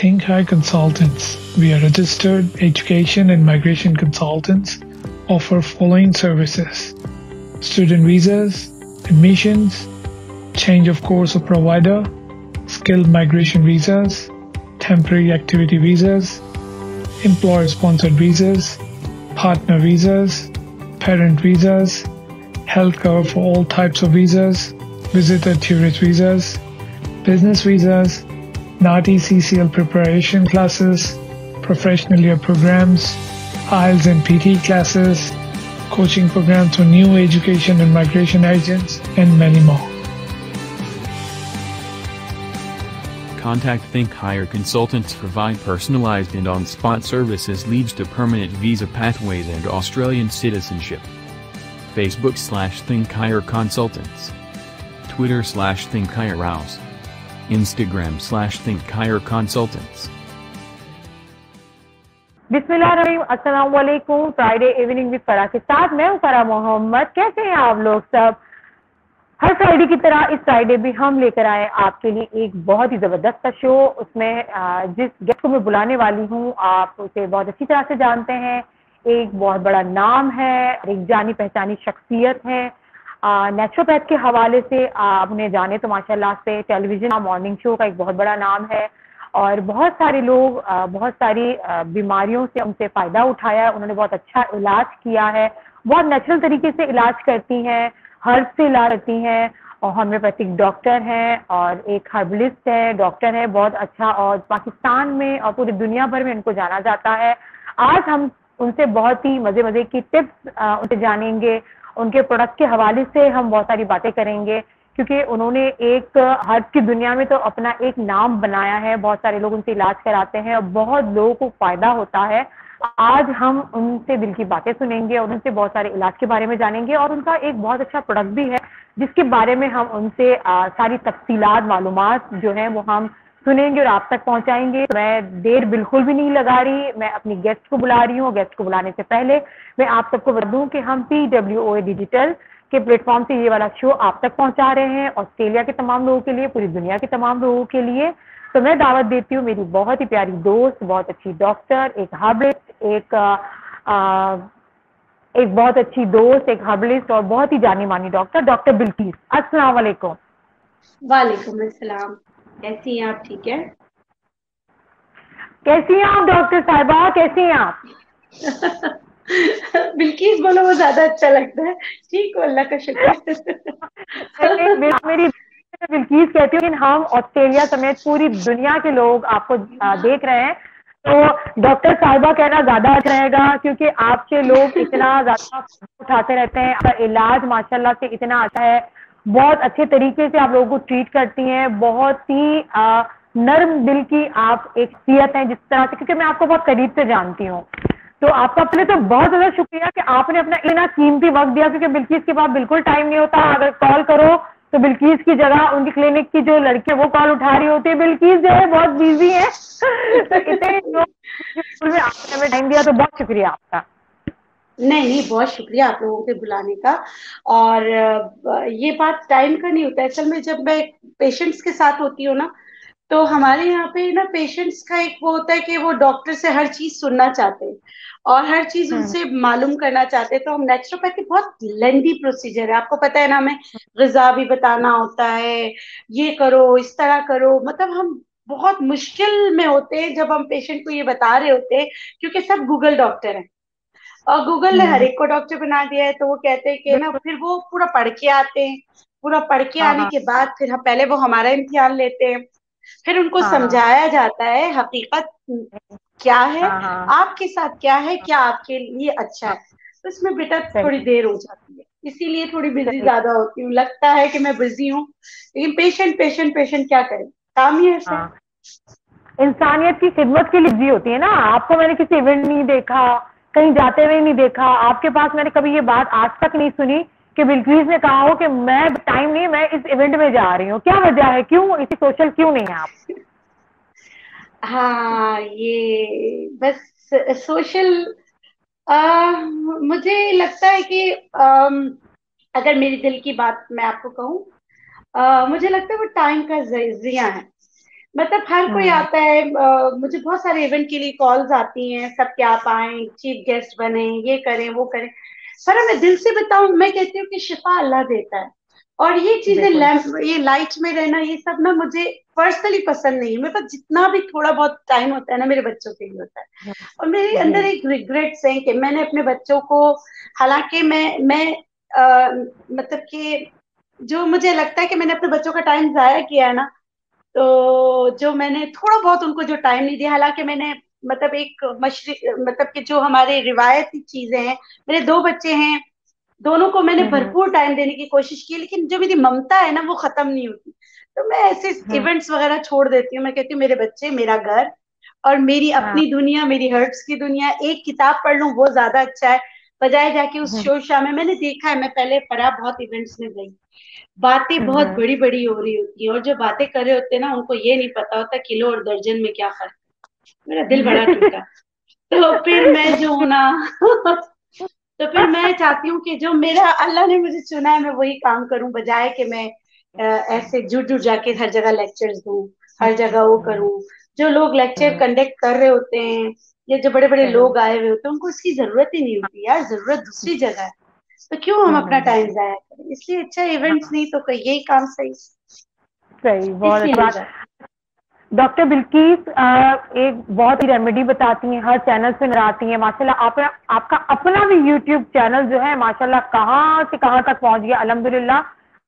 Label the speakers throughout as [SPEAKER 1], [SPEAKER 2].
[SPEAKER 1] Think High Consultants. We are registered education and migration consultants. Offer following services: student visas, admissions, change of course of provider, skilled migration visas, temporary activity visas, employer sponsored visas, partner visas, parent visas, health cover for all types of visas, visitor tourist visas, business visas, NATI CCL preparation classes, professional year programs, IELTS and PT classes, coaching programs for new education and migration agents, and many more.
[SPEAKER 2] Contact Think Higher Consultants provide personalized and on-spot services leads to permanent visa pathways and Australian citizenship. Facebook/Think Higher Consultants. Twitter/Think Higher House. Instagram/Think Higher Consultants.
[SPEAKER 3] बिस्मिल्लाहिर्रहमानिर्रहीम, अस्सलाम वालेकुम। Friday evening with फरा के साथ मैं हूँ फरा मोहम्मद। कैसे हैं आप लोग सब? हर फ्राइडे की तरह इस फ्राइडे भी हम लेकर आए आपके लिए एक बहुत ही जबरदस्त सा शो। उसमें जिस गेस्ट को मैं बुलाने वाली हूँ आप उसे बहुत अच्छी तरह से जानते हैं। एक बहुत बड़ा नाम है, एक जानी पहचानी शख्सियत है। नेचुरोपैथ के हवाले से आप उन्हें जाने तो माशाल्लाह से टेलीविजन मॉर्निंग शो का एक बहुत बड़ा नाम है और बहुत सारे लोग बहुत सारी बीमारियों से उनसे फ़ायदा उठाया है। उन्होंने बहुत अच्छा इलाज किया है, बहुत नेचुरल तरीके से इलाज करती हैं, हर्ब से इलाज करती हैं और होम्योपैथिक डॉक्टर हैं और एक हर्बलिस्ट है, डॉक्टर है बहुत अच्छा और पाकिस्तान में और पूरी दुनिया भर में इनको जाना जाता है। आज हम उनसे बहुत ही मज़े की टिप्स उनसे जानेंगे, उनके प्रोडक्ट के हवाले से हम बहुत सारी बातें करेंगे क्योंकि उन्होंने एक हर्ब की दुनिया में तो अपना एक नाम बनाया है। बहुत सारे लोग उनसे इलाज कराते हैं और बहुत लोगों को फायदा होता है। आज हम उनसे दिल की बातें सुनेंगे और उनसे बहुत सारे इलाज के बारे में जानेंगे और उनका एक बहुत अच्छा प्रोडक्ट भी है जिसके बारे में हम उनसे सारी तफसीलात मालूमात जो हैं वो हम सुनेंगे और आप तक पहुंचाएंगे। मैं देर बिल्कुल भी नहीं लगा रही, मैं अपनी गेस्ट को बुला रही हूँ। गेस्ट को बुलाने से पहले मैं आप सबको बता दूं कि हम PWOA डिजिटल के प्लेटफॉर्म से ये वाला शो आप तक पहुंचा रहे हैं, ऑस्ट्रेलिया के तमाम लोगों के लिए, पूरी दुनिया के तमाम लोगों के लिए। तो मैं दावत देती हूँ मेरी बहुत ही प्यारी दोस्त, बहुत अच्छी डॉक्टर, एक हर्बलिस्ट, एक बहुत अच्छी दोस्त, एक हर्बलिस्ट और बहुत ही जानी मानी डॉक्टर, डॉक्टर बिल्किस। अस्सलाम वालेकुम।
[SPEAKER 4] वालेकुम अस्सलाम। कैसी हैं आप? ठीक है।
[SPEAKER 3] कैसी हैं आप डॉक्टर साहिबा? कैसी हैं आप?
[SPEAKER 4] बिल्किस बोलो, वो ज्यादा अच्छा लगता है। ठीक हो, अल्लाह का शुक्र।
[SPEAKER 3] मेरी बिल्किस कहती हूँ। हम ऑस्ट्रेलिया समेत पूरी दुनिया के लोग आपको देख रहे हैं तो डॉक्टर साहिबा कहना ज्यादा अच्छा रहेगा क्योंकि आपके लोग इतना ज्यादा उठाते रहते हैं। आपका इलाज माशाल्लाह से इतना अच्छा है, बहुत अच्छे तरीके से आप लोगों को ट्रीट करती हैं, बहुत ही नर्म दिल की आप एक शख्सियत हैं जिस तरह से, क्योंकि मैं आपको बहुत करीब से जानती हूँ। तो आपका पहले तो बहुत ज्यादा शुक्रिया कि आपने अपना इतना कीमती वक्त दिया क्योंकि बिल्किस के पास बिल्कुल टाइम नहीं होता। अगर कॉल करो तो बिल्किस की जगह उनकी क्लिनिक की जो लड़की है वो कॉल उठा रही होती है। बिल्किस जो है बहुत बिजी है। तो इतने लोग में आपने हमें टाइम दिया तो बहुत शुक्रिया आपका।
[SPEAKER 4] नहीं, बहुत शुक्रिया आप लोगों के बुलाने का। और ये बात टाइम का नहीं होता असल में। जब मैं पेशेंट्स के साथ होती हूँ ना, तो हमारे यहाँ पे ना पेशेंट्स का एक वो होता है कि वो डॉक्टर से हर चीज सुनना चाहते हैं और हर चीज उनसे मालूम करना चाहते हैं। तो हम नेचुरोपैथी बहुत लेंदी प्रोसीजर है, आपको पता है ना, हमें ग़िज़ा भी बताना होता है, ये करो इस तरह करो। मतलब हम बहुत मुश्किल में होते हैं जब हम पेशेंट को ये बता रहे होते हैं, क्योंकि सब गूगल डॉक्टर हैं और गूगल ने हर एक को डॉक्टर बना दिया है। तो वो कहते हैं कि ना, फिर वो पूरा पढ़ के आते हैं। पूरा पढ़ के आने के बाद फिर हम पहले वो हमारा इम्तिहान लेते हैं, फिर उनको समझाया जाता है हकीकत क्या है, आपके साथ क्या है, क्या आपके लिए अच्छा है। तो इसमें बेटा थोड़ी देर हो जाती है, इसीलिए थोड़ी बिजी ज्यादा होती हूँ। लगता है कि मैं बिजी हूँ, लेकिन पेशेंट पेशेंट पेशेंट क्या करें, काम ही ऐसा है।
[SPEAKER 3] इंसानियत की खिदमत के लिए बिजी होती है ना। आपको मैंने किसी इवेंट नहीं देखा, कहीं जाते हुए नहीं देखा, आपके पास मैंने कभी ये बात आज तक नहीं सुनी कि बिल्किस ने कहा हो कि मैं टाइम नहीं, मैं इस इवेंट में जा रही हूँ। क्या वजह है, क्यों इसी सोशल क्यों नहीं है आप?
[SPEAKER 4] हाँ, ये बस सोशल मुझे लगता है कि अगर मेरी दिल की बात मैं आपको कहूँ, मुझे लगता है वो टाइम का जिया है। मतलब हर कोई आता है, मुझे बहुत सारे इवेंट के लिए कॉल्स आती हैं, सब कि आप आए, चीफ गेस्ट बने, ये करें वो करें। पर मैं दिल से बताऊं, मैं कहती हूँ कि शिफा अल्लाह देता है। और ये चीजें
[SPEAKER 3] बिल्कुल।
[SPEAKER 4] ये लाइट में रहना, ये सब ना मुझे पर्सनली पसंद नहीं है। मेरे पास जितना भी थोड़ा बहुत टाइम होता है ना, मेरे बच्चों के लिए होता है। और मेरे
[SPEAKER 3] जी।
[SPEAKER 4] अंदर एक रिग्रेट्स है कि मैंने अपने बच्चों को, हालांकि मैं मतलब कि जो मुझे लगता है कि मैंने अपने बच्चों का टाइम जाया किया है ना, तो जो मैंने थोड़ा बहुत उनको जो टाइम नहीं दिया, हालांकि मैंने मतलब एक मशरी मतलब कि जो हमारे रिवायती चीजें हैं, मेरे दो बच्चे हैं, दोनों को मैंने भरपूर टाइम देने की कोशिश की, लेकिन जो मेरी ममता है ना वो खत्म नहीं होती। तो मैं ऐसे इवेंट्स वगैरह छोड़ देती हूँ। मैं कहती हूँ मेरे बच्चे, मेरा घर और मेरी
[SPEAKER 3] हाँ।
[SPEAKER 4] अपनी दुनिया, मेरी हर्ट्स की दुनिया, एक किताब पढ़ लूं वो ज्यादा अच्छा है, बजाय जाके उस शोर शाम में। मैंने देखा है, मैं पहले पढ़ा, बहुत इवेंट्स में गई, बातें बहुत बड़ी बड़ी हो रही होती हैं, और जो बातें कर रहे होते हैं ना, उनको ये नहीं पता होता किलो और दर्जन में क्या फर्क है। मेरा दिल बड़ा टूटा। तो फिर मैं जो हूं ना तो फिर मैं चाहती हूँ कि जो मेरा अल्लाह ने मुझे चुना है, मैं वही काम करूं, बजाय कि मैं ऐसे जुट जुट जाके हर जगह लेक्चर्स दूं, हर जगह वो करूं। जो लोग लेक्चर कंडक्ट कर रहे होते हैं, या जो बड़े बड़े
[SPEAKER 3] सही।
[SPEAKER 4] लोग आए हुए होते हैं, उनको इसकी जरूरत ही नहीं होती यार, जरूरत दूसरी जगह है। तो क्यों हम अपना टाइम जाया करें? इसलिए अच्छा इवेंट्स नहीं तो कोई यही काम सही।
[SPEAKER 3] सही, बहुत
[SPEAKER 4] इसलिए
[SPEAKER 3] अच्छी
[SPEAKER 4] नहीं
[SPEAKER 3] बात।
[SPEAKER 4] जाते।
[SPEAKER 3] डॉक्टर बिल्किस एक बहुत ही रेमेडी बताती हैं, हर चैनल पे नजर आती हैं माशाल्लाह। आप आपका अपना भी यूट्यूब चैनल जो है माशाल्लाह कहाँ से कहाँ तक पहुंच गया अल्हम्दुलिल्लाह,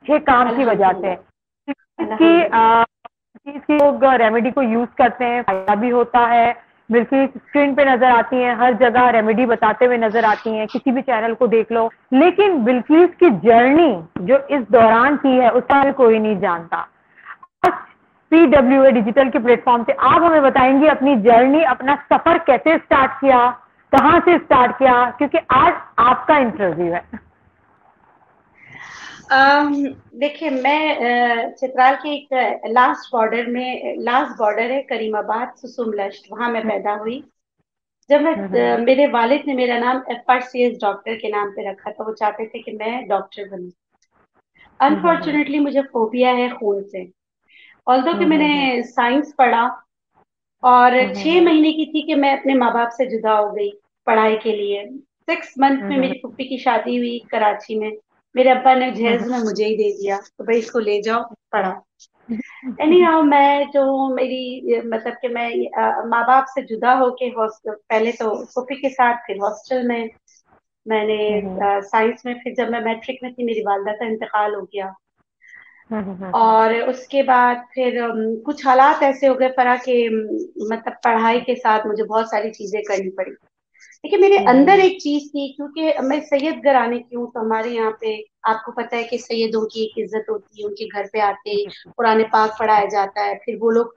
[SPEAKER 3] ये काम की वजह से।
[SPEAKER 4] अल्हम्दुलिल्लाह।
[SPEAKER 3] इसकी
[SPEAKER 4] अल्हम्दुलिल्लाह।
[SPEAKER 3] इसकी लोग रेमेडी को यूज करते हैं, फायदा भी होता है। बिल्कुल स्क्रीन पे नजर आती हैं, हर जगह रेमेडी बताते हुए नजर आती हैं, किसी भी चैनल को देख लो। लेकिन बिल्किस की जर्नी जो इस दौरान की है उसका कोई नहीं जानता। PWA डिजिटल के प्लेटफॉर्म से आप हमें बताएंगे अपनी जर्नी, अपना सफर कैसे स्टार्ट किया, कहाँ से स्टार्ट किया, क्योंकि आज आपका इंटरव्यू है।
[SPEAKER 4] देखिए, मैं चित्राल के एक लास्ट बॉर्डर है करीमाबाद सुसुमलश्ट, वहां मैं पैदा हुई। जब मैं मेरे वालिद ने मेरा नाम FRCS डॉक्टर के नाम पे रखा था, वो चाहते थे कि मैं डॉक्टर बनूं। अनफॉर्चुनेटली मुझे फोबिया है खून से। ऑल्दो कि मैंने साइंस पढ़ा, और 6 महीने की थी कि मैं अपने माँ बाप से जुदा हो गई पढ़ाई के लिए। 6 मंथ में मेरी फुप्पी की शादी हुई कराची में। मेरे अब्बा ने जहेज में मुझे ही दे दिया, तो भाई इसको ले जाओ, पढ़ा। एनी हाउ, मैं जो मेरी मतलब कि मैं माँ बाप से जुदा होके हॉस्टल, पहले तो फुप्पी के साथ, फिर हॉस्टल में मैंने साइंस में, फिर जब मैं मैट्रिक में थी मेरी वालदा का इंतकाल हो गया। और उसके बाद फिर कुछ हालात ऐसे हो गए फरा के, मतलब पढ़ाई के साथ मुझे बहुत सारी चीजें करनी पड़ी। देखिए, मेरे अंदर एक चीज थी, क्योंकि मैं सैयद घराने की हूँ, तो हमारे यहाँ पे आपको पता है कि सैयदों की एक इज्जत होती है। उनके घर पे आते ही कुरान पाक पढ़ाया जाता है, फिर वो लोग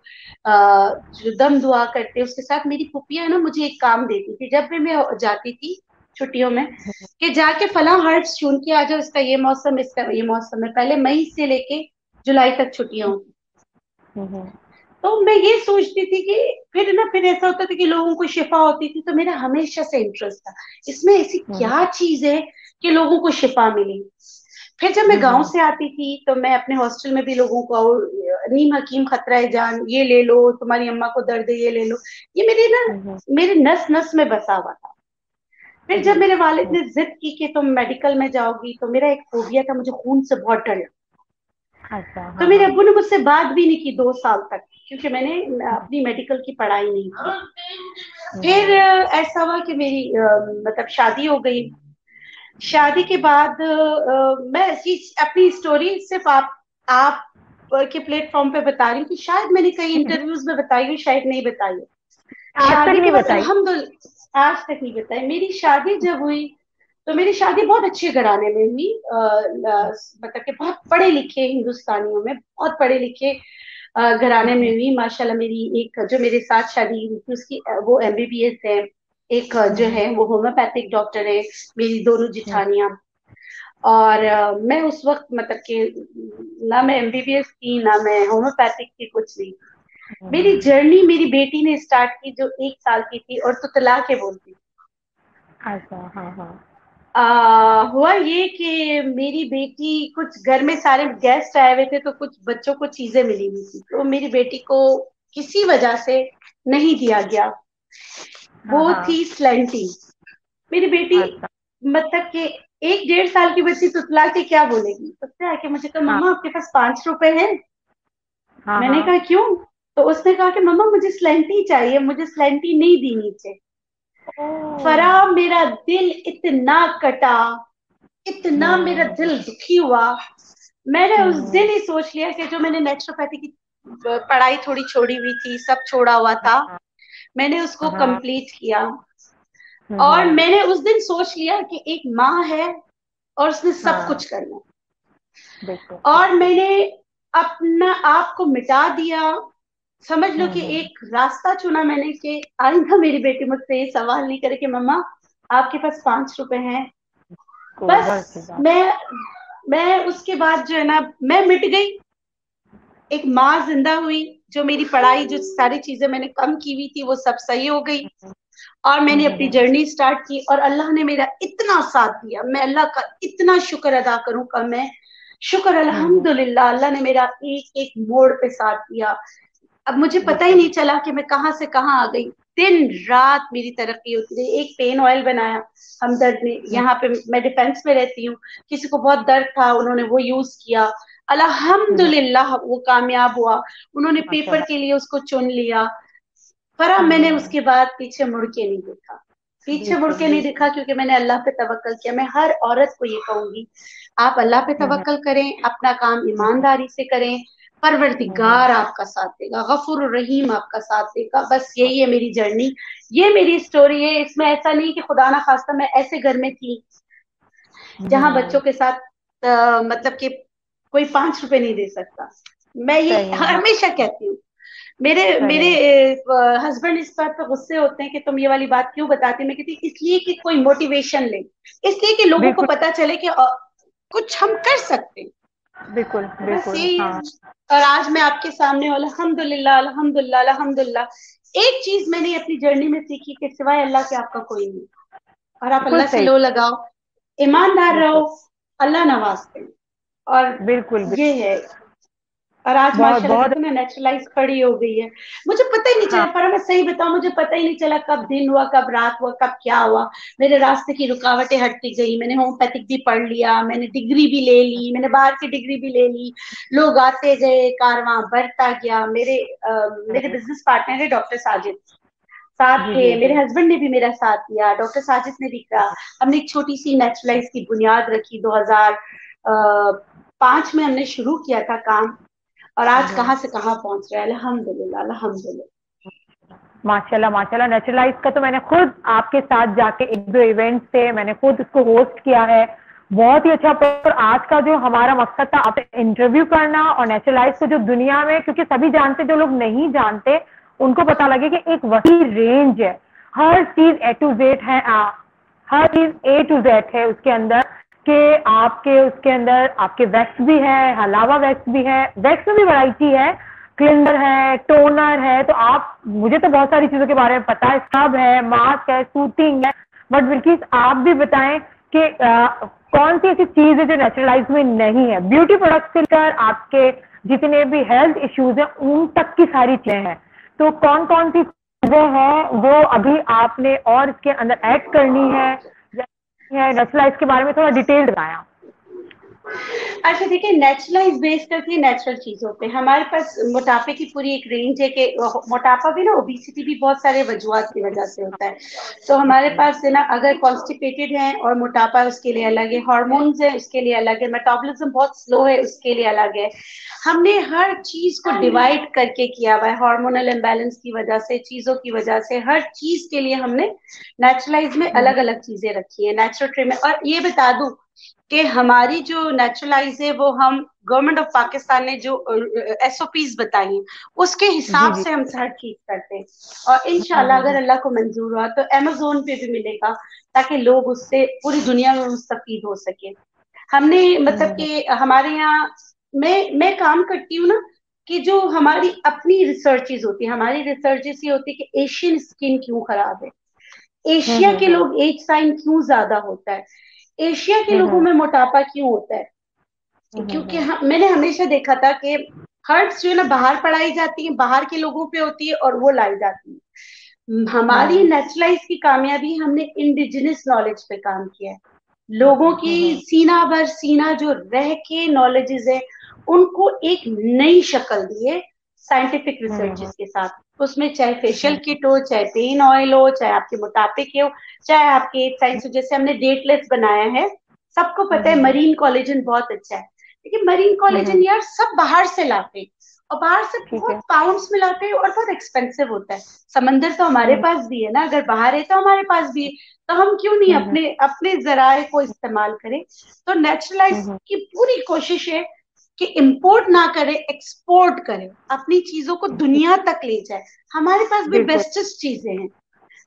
[SPEAKER 4] जो दम दुआ करते हैं। उसके साथ मेरी फुफिया है ना, मुझे एक काम देती थी जब भी मैं जाती थी छुट्टियों में, कि जाके फला हर्ट्स चुन के आ जाओ, इसका ये मौसम, इसका ये मौसम है। पहले मई से लेके जुलाई तक छुट्टियां होती। तो मैं ये सोचती थी कि फिर ऐसा होता था कि लोगों को शिफा होती थी, तो मेरा हमेशा से इंटरेस्ट था इसमें, ऐसी क्या चीज है कि लोगों को शिफा मिली। फिर जब मैं गांव से आती थी, तो मैं अपने हॉस्टल में भी लोगों को, नीम हकीम खतरा है जान, ये ले लो, तुम्हारी अम्मा को दर्द है, ये ले लो। ये मेरे नस नस में बसा हुआ था। फिर जब मेरे वालिद ने जिद की कि तुम मेडिकल में जाओगी, तो मेरा एक फोबिया था, मुझे खून से बहुत डर लगता।
[SPEAKER 3] अच्छा।
[SPEAKER 4] तो मेरे अब्बू ने मुझसे बात भी नहीं की 2 साल तक, क्योंकि मैंने अपनी मेडिकल की पढ़ाई नहीं की। फिर ऐसा हुआ कि मेरी मतलब शादी हो गई। शादी के बाद मैं अपनी स्टोरी सिर्फ आप के प्लेटफॉर्म पे बता रही हूँ, कि शायद मैंने कई इंटरव्यूज में बताई हो, शायद नहीं बताई हो।
[SPEAKER 3] आज तक
[SPEAKER 4] शादी के
[SPEAKER 3] नहीं
[SPEAKER 4] बाद
[SPEAKER 3] बताई।
[SPEAKER 4] अल्हम्दुलिल्लाह आज तक नहीं बताई। मेरी शादी जब हुई, तो मेरी शादी बहुत अच्छे घराने में हुई। मतलब कि बहुत पढ़े लिखे हिंदुस्तानियों में, बहुत पढ़े लिखे घराने में हुई माशाल्लाह। मेरी एक जो मेरे साथ शादी हुई थी, उसकी वो MBBS है। एक जो है वो होम्योपैथिक डॉक्टर है, मेरी दोनों जिठानियां। और मैं उस वक्त मतलब कि ना मैं MBBS की, ना मैं होम्योपैथिक की, कुछ नहीं। मेरी जर्नी मेरी बेटी ने स्टार्ट की, जो 1 साल की थी और तुतला के बोलती।
[SPEAKER 3] अच्छा। हाँ हाँ।
[SPEAKER 4] हुआ ये कि मेरी बेटी, कुछ घर में सारे गेस्ट आए हुए थे, तो कुछ बच्चों को चीजें मिली हुई थी, तो मेरी बेटी को किसी वजह से नहीं दिया गया, वो
[SPEAKER 3] हाँ।
[SPEAKER 4] थी स्लेंटी। मेरी बेटी
[SPEAKER 3] अच्छा।
[SPEAKER 4] मतलब कि 1-1.5 साल की बच्ची तुतला के क्या बोलेगी, उसने आके मुझे कहा
[SPEAKER 3] हाँ
[SPEAKER 4] मम्मा आपके पास 5 रुपए हैं।
[SPEAKER 3] हाँ
[SPEAKER 4] मैंने
[SPEAKER 3] हाँ।
[SPEAKER 4] कहा क्यों? तो उसने कहा कि मम्मा मुझे स्लेंटी चाहिए, मुझे स्लेंटी नहीं दी नीचे।
[SPEAKER 3] ओह।
[SPEAKER 4] फरा मेरा दिल इतना कटा, इतना मेरा
[SPEAKER 3] हम्म
[SPEAKER 4] दिल दुखी हुआ। मैंने उस
[SPEAKER 3] हम्म।
[SPEAKER 4] दिन ही सोच लिया कि जो मैंने नेचुरोपैथी की पढ़ाई थोड़ी छोड़ी हुई थी, सब छोड़ा हुआ था,
[SPEAKER 3] हाँ
[SPEAKER 4] मैंने उसको
[SPEAKER 3] हाँ।
[SPEAKER 4] कंप्लीट किया। और
[SPEAKER 3] हम्म।
[SPEAKER 4] मैंने उस दिन सोच लिया कि एक माँ है और उसने सब
[SPEAKER 3] हाँ
[SPEAKER 4] कुछ करना,
[SPEAKER 3] बिल्कुल
[SPEAKER 4] और
[SPEAKER 3] बिल्कुल।
[SPEAKER 4] मैंने अपना आप को मिटा दिया। समझ लो कि
[SPEAKER 3] हम्म।
[SPEAKER 4] एक रास्ता चुना मैंने कि आइंदा मेरी बेटी मुझसे ये सवाल नहीं करे कि मम्मा आपके पास 5 रुपए हैं।
[SPEAKER 3] कोई
[SPEAKER 4] बस
[SPEAKER 3] बहुत सी बात।
[SPEAKER 4] मैं उसके बाद जो है ना, मैं मिट गई। एक माँ जिंदा हुई, जो मेरी पढ़ाई, जो सारी चीजें मैंने कम की हुई थी वो सब सही हो गई, और मैंने अपनी
[SPEAKER 3] हम्म।
[SPEAKER 4] जर्नी स्टार्ट की, और अल्लाह ने मेरा इतना साथ दिया। मैं अल्लाह का इतना शुक्र अदा करूं कम है। शुक्र
[SPEAKER 3] हम्म।
[SPEAKER 4] अल्हम्दुलिल्लाह, अल्लाह ने मेरा एक एक मोड़ पे साथ दिया। अब मुझे पता ही
[SPEAKER 3] बिल्कुल।
[SPEAKER 4] नहीं चला कि मैं कहाँ से कहाँ आ गई। दिन रात मेरी तरक्की होती रही। एक पेन ऑयल बनाया हमदर्द ने,
[SPEAKER 3] हम्म।
[SPEAKER 4] यहाँ पे मैं डिफेंस में रहती हूँ, किसी को बहुत दर्द था, उन्होंने वो यूज किया,
[SPEAKER 3] हम्म।
[SPEAKER 4] अल्हम्दुलिल्लाह वो कामयाब हुआ। उन्होंने पेपर
[SPEAKER 3] माशाल्लाह।
[SPEAKER 4] के लिए उसको चुन लिया। पर मैंने
[SPEAKER 3] हम्म।
[SPEAKER 4] उसके बाद पीछे मुड़ के नहीं देखा, पीछे मुड़
[SPEAKER 3] बिल्कुल
[SPEAKER 4] के नहीं
[SPEAKER 3] बिल्कुल।
[SPEAKER 4] देखा, क्योंकि मैंने अल्लाह पे तवक्कल किया। मैं हर औरत को ये कहूंगी, आप अल्लाह पे
[SPEAKER 3] हम्म।
[SPEAKER 4] तवक्कल करें, अपना काम
[SPEAKER 3] हम्म।
[SPEAKER 4] ईमानदारी से करें,
[SPEAKER 3] हम्म।
[SPEAKER 4] परवरदिगार आपका साथ देगा, गफूर रहीम आपका साथ देगा। बस यही है मेरी जर्नी, ये मेरी स्टोरी है। इसमें ऐसा नहीं कि खुदा ना खास्ता मैं ऐसे घर में थी जहां
[SPEAKER 3] हम्म।
[SPEAKER 4] बच्चों के साथ मतलब कि कोई 5 रुपए नहीं दे सकता। मैं ये
[SPEAKER 3] सही है।
[SPEAKER 4] हमेशा कहती हूँ। मेरे मेरे
[SPEAKER 3] सही।
[SPEAKER 4] हस्बैंड इस बात पर गुस्से होते हैं कि तुम ये वाली बात क्यों बताती, मैं कहती इसलिए कि कोई मोटिवेशन ले, इसलिए कि लोगों को
[SPEAKER 3] बिल्कुल
[SPEAKER 4] पता चले कि कुछ हम कर सकते हैं।
[SPEAKER 3] बिल्कुल
[SPEAKER 4] तो बस
[SPEAKER 3] बिल्कुल।
[SPEAKER 4] यही है।
[SPEAKER 3] हाँ।
[SPEAKER 4] और आज मैं आपके सामने हूं, अल्हम्दुलिल्लाह अल्हम्दुलिल्लाह अल्हम्दुलिल्लाह। एक चीज मैंने अपनी जर्नी में सीखी कि सिवाय अल्लाह के आपका कोई नहीं, और आप
[SPEAKER 3] बिल्कुल
[SPEAKER 4] अल्लाह से
[SPEAKER 3] सही।
[SPEAKER 4] लो लगाओ, ईमानदार रहो,
[SPEAKER 3] बिल्कुल
[SPEAKER 4] अल्लाह नवाजते हैं। और
[SPEAKER 3] बिल्कुल बिल्कुल।
[SPEAKER 4] ये है। और आज
[SPEAKER 3] बहुत
[SPEAKER 4] माशाल्लाह
[SPEAKER 3] बहुत।
[SPEAKER 4] देखो ना, नेचुरलाइज खड़ी हो गई है। मुझे पता ही नहीं चला,
[SPEAKER 3] हाँ।
[SPEAKER 4] पर मैं सही बताऊं, मुझे पता ही नहीं चला कब दिन हुआ, कब रात हुआ, कब क्या हुआ। मेरे रास्ते की रुकावटें हटती गई। मैंने होम्योपैथिक भी पढ़ लिया, मैंने डिग्री भी ले ली, मैंने बाहर की डिग्री भी ले ली। लोग आते गए, कारवां बढ़ता गया। मेरे
[SPEAKER 3] हम्म।
[SPEAKER 4] बिजनेस पार्टनर है डॉक्टर साजिद, साथ
[SPEAKER 3] जी
[SPEAKER 4] थे।
[SPEAKER 3] जी
[SPEAKER 4] मेरे
[SPEAKER 3] जी।
[SPEAKER 4] हस्बैंड ने भी मेरा साथ दिया, डॉक्टर साजिद ने भी कहा। हमने एक छोटी सी नेचुरलाइज की बुनियाद रखी, 2005 में हमने शुरू किया था काम, और आज
[SPEAKER 3] हम्म।
[SPEAKER 4] कहाँ से कहाँ पहुंच रहा है, अल्हम्दुलिल्लाह अल्हम्दुलिल्लाह।
[SPEAKER 3] माशाल्लाह माशाल्लाह। नेचुरलाइज का तो मैंने खुद आपके साथ जाके एक दो इवेंट थे, मैंने खुद उसको होस्ट किया है। बहुत ही अच्छा। पर आज का जो हमारा मकसद था आप इंटरव्यू करना और नेचुरलाइज को जो दुनिया में, क्योंकि सभी जानते, जो लोग नहीं जानते उनको पता लगे कि एक वही रेंज है, हर चीज ए टू जेड है। हर चीज ए टू जेड है उसके अंदर, के आपके उसके अंदर आपके वैक्स भी है, हलावा वैक्स भी है, वैक्स में भी वैरायटी है, क्लिनर है, टोनर है। तो आप, मुझे तो बहुत सारी चीजों के बारे में पता है, स्क्रब है, मास्क है, सूटिंग है। बट बिल्किस आप भी बताएं कि कौन सी ऐसी चीज है जो नेचुरलाइज में नहीं है। ब्यूटी प्रोडक्ट से लेकर आपके जितने भी हेल्थ इश्यूज हैं उन तक की सारी चीजें हैं। तो कौन कौन सी चीजें हैं वो अभी आपने और इसके अंदर ऐड करनी है, या नेचुरलाइज के बारे में थोड़ा डिटेल बताया।
[SPEAKER 4] अच्छा देखिए, नेचुरलाइज बेस करती है नेचुरल चीजों पे। हमारे पास मोटापे की पूरी एक रेंज है कि मोटापा भी ना, ओबिसिटी भी बहुत सारे वजूहत की वजह से होता है। तो हमारे पास है ना, अगर कॉन्स्टिपेटेड है और मोटापा है उसके लिए अलग है, हार्मोन्स है उसके लिए अलग है, मेटाबॉलिज्म बहुत स्लो है उसके लिए अलग है। हमने हर चीज को डिवाइड करके किया हुआ है, हार्मोनल इम्बैलेंस की वजह से, चीजों की वजह से, हर चीज के लिए हमने नेचुरलाइज में अलग अलग चीजें रखी है, नेचुरल ट्रे में। और ये बता दूं कि हमारी जो नेचुरलाइज है वो हम गवर्नमेंट ऑफ पाकिस्तान ने जो एसओपीज बताई हैं उसके
[SPEAKER 3] जी
[SPEAKER 4] हिसाब
[SPEAKER 3] जी।
[SPEAKER 4] से हम हर चीज करते हैं। और इंशाल्लाह अगर अल्लाह को मंजूर हुआ तो अमेजोन पे भी मिलेगा, ताकि लोग उससे पूरी दुनिया में मुस्तफीद हो सके। हमने मतलब कि हमारे यहाँ, मैं काम करती हूँ ना, कि जो हमारी अपनी रिसर्चेज होती है, हमारी रिसर्चेस ये होती है कि एशियन स्किन क्यों खराब है, एशिया के
[SPEAKER 3] हम्म।
[SPEAKER 4] लोग एज साइन क्यों ज्यादा होता है, एशिया के लोगों
[SPEAKER 3] हम्म।
[SPEAKER 4] में मोटापा क्यों होता है। क्योंकि मैंने हमेशा देखा था कि हर्ब्स जो है ना बाहर पढ़ाई जाती है, बाहर के लोगों पे होती है और वो लाई जाती है। हमारी नेचुरलाइज की कामयाबी, हमने इंडिजिनस नॉलेज पे काम किया है। लोगों की सीना भर सीना जो रह के नॉलेजेस है, उनको एक नई शक्ल दी है साइंटिफिक रिसर्चेस के साथ। उसमें चाहे फेशियल किट हो, चाहे पेन ऑयल हो, चाहे आपके मोटापे के हो, चाहे आपके साइंस हो। जैसे हमने डेटलेस बनाया है, सबको पता है मरीन कोलेजन बहुत अच्छा है, लेकिन मरीन कोलेजन यार सब बाहर से लाते हैं, और बाहर से बहुत पाउंड्स में लाते हैं और बहुत एक्सपेंसिव होता है। समंदर तो हमारे पास भी है ना, अगर बाहर है तो हमारे पास भी है, तो हम क्यों नहीं अपने अपने जराए को इस्तेमाल करें। तो नेचुरलाइज की पूरी कोशिश है कि इंपोर्ट ना करे, एक्सपोर्ट करे, अपनी चीजों को दुनिया तक ले जाए। हमारे पास भी बेस्टेस्ट चीजें हैं,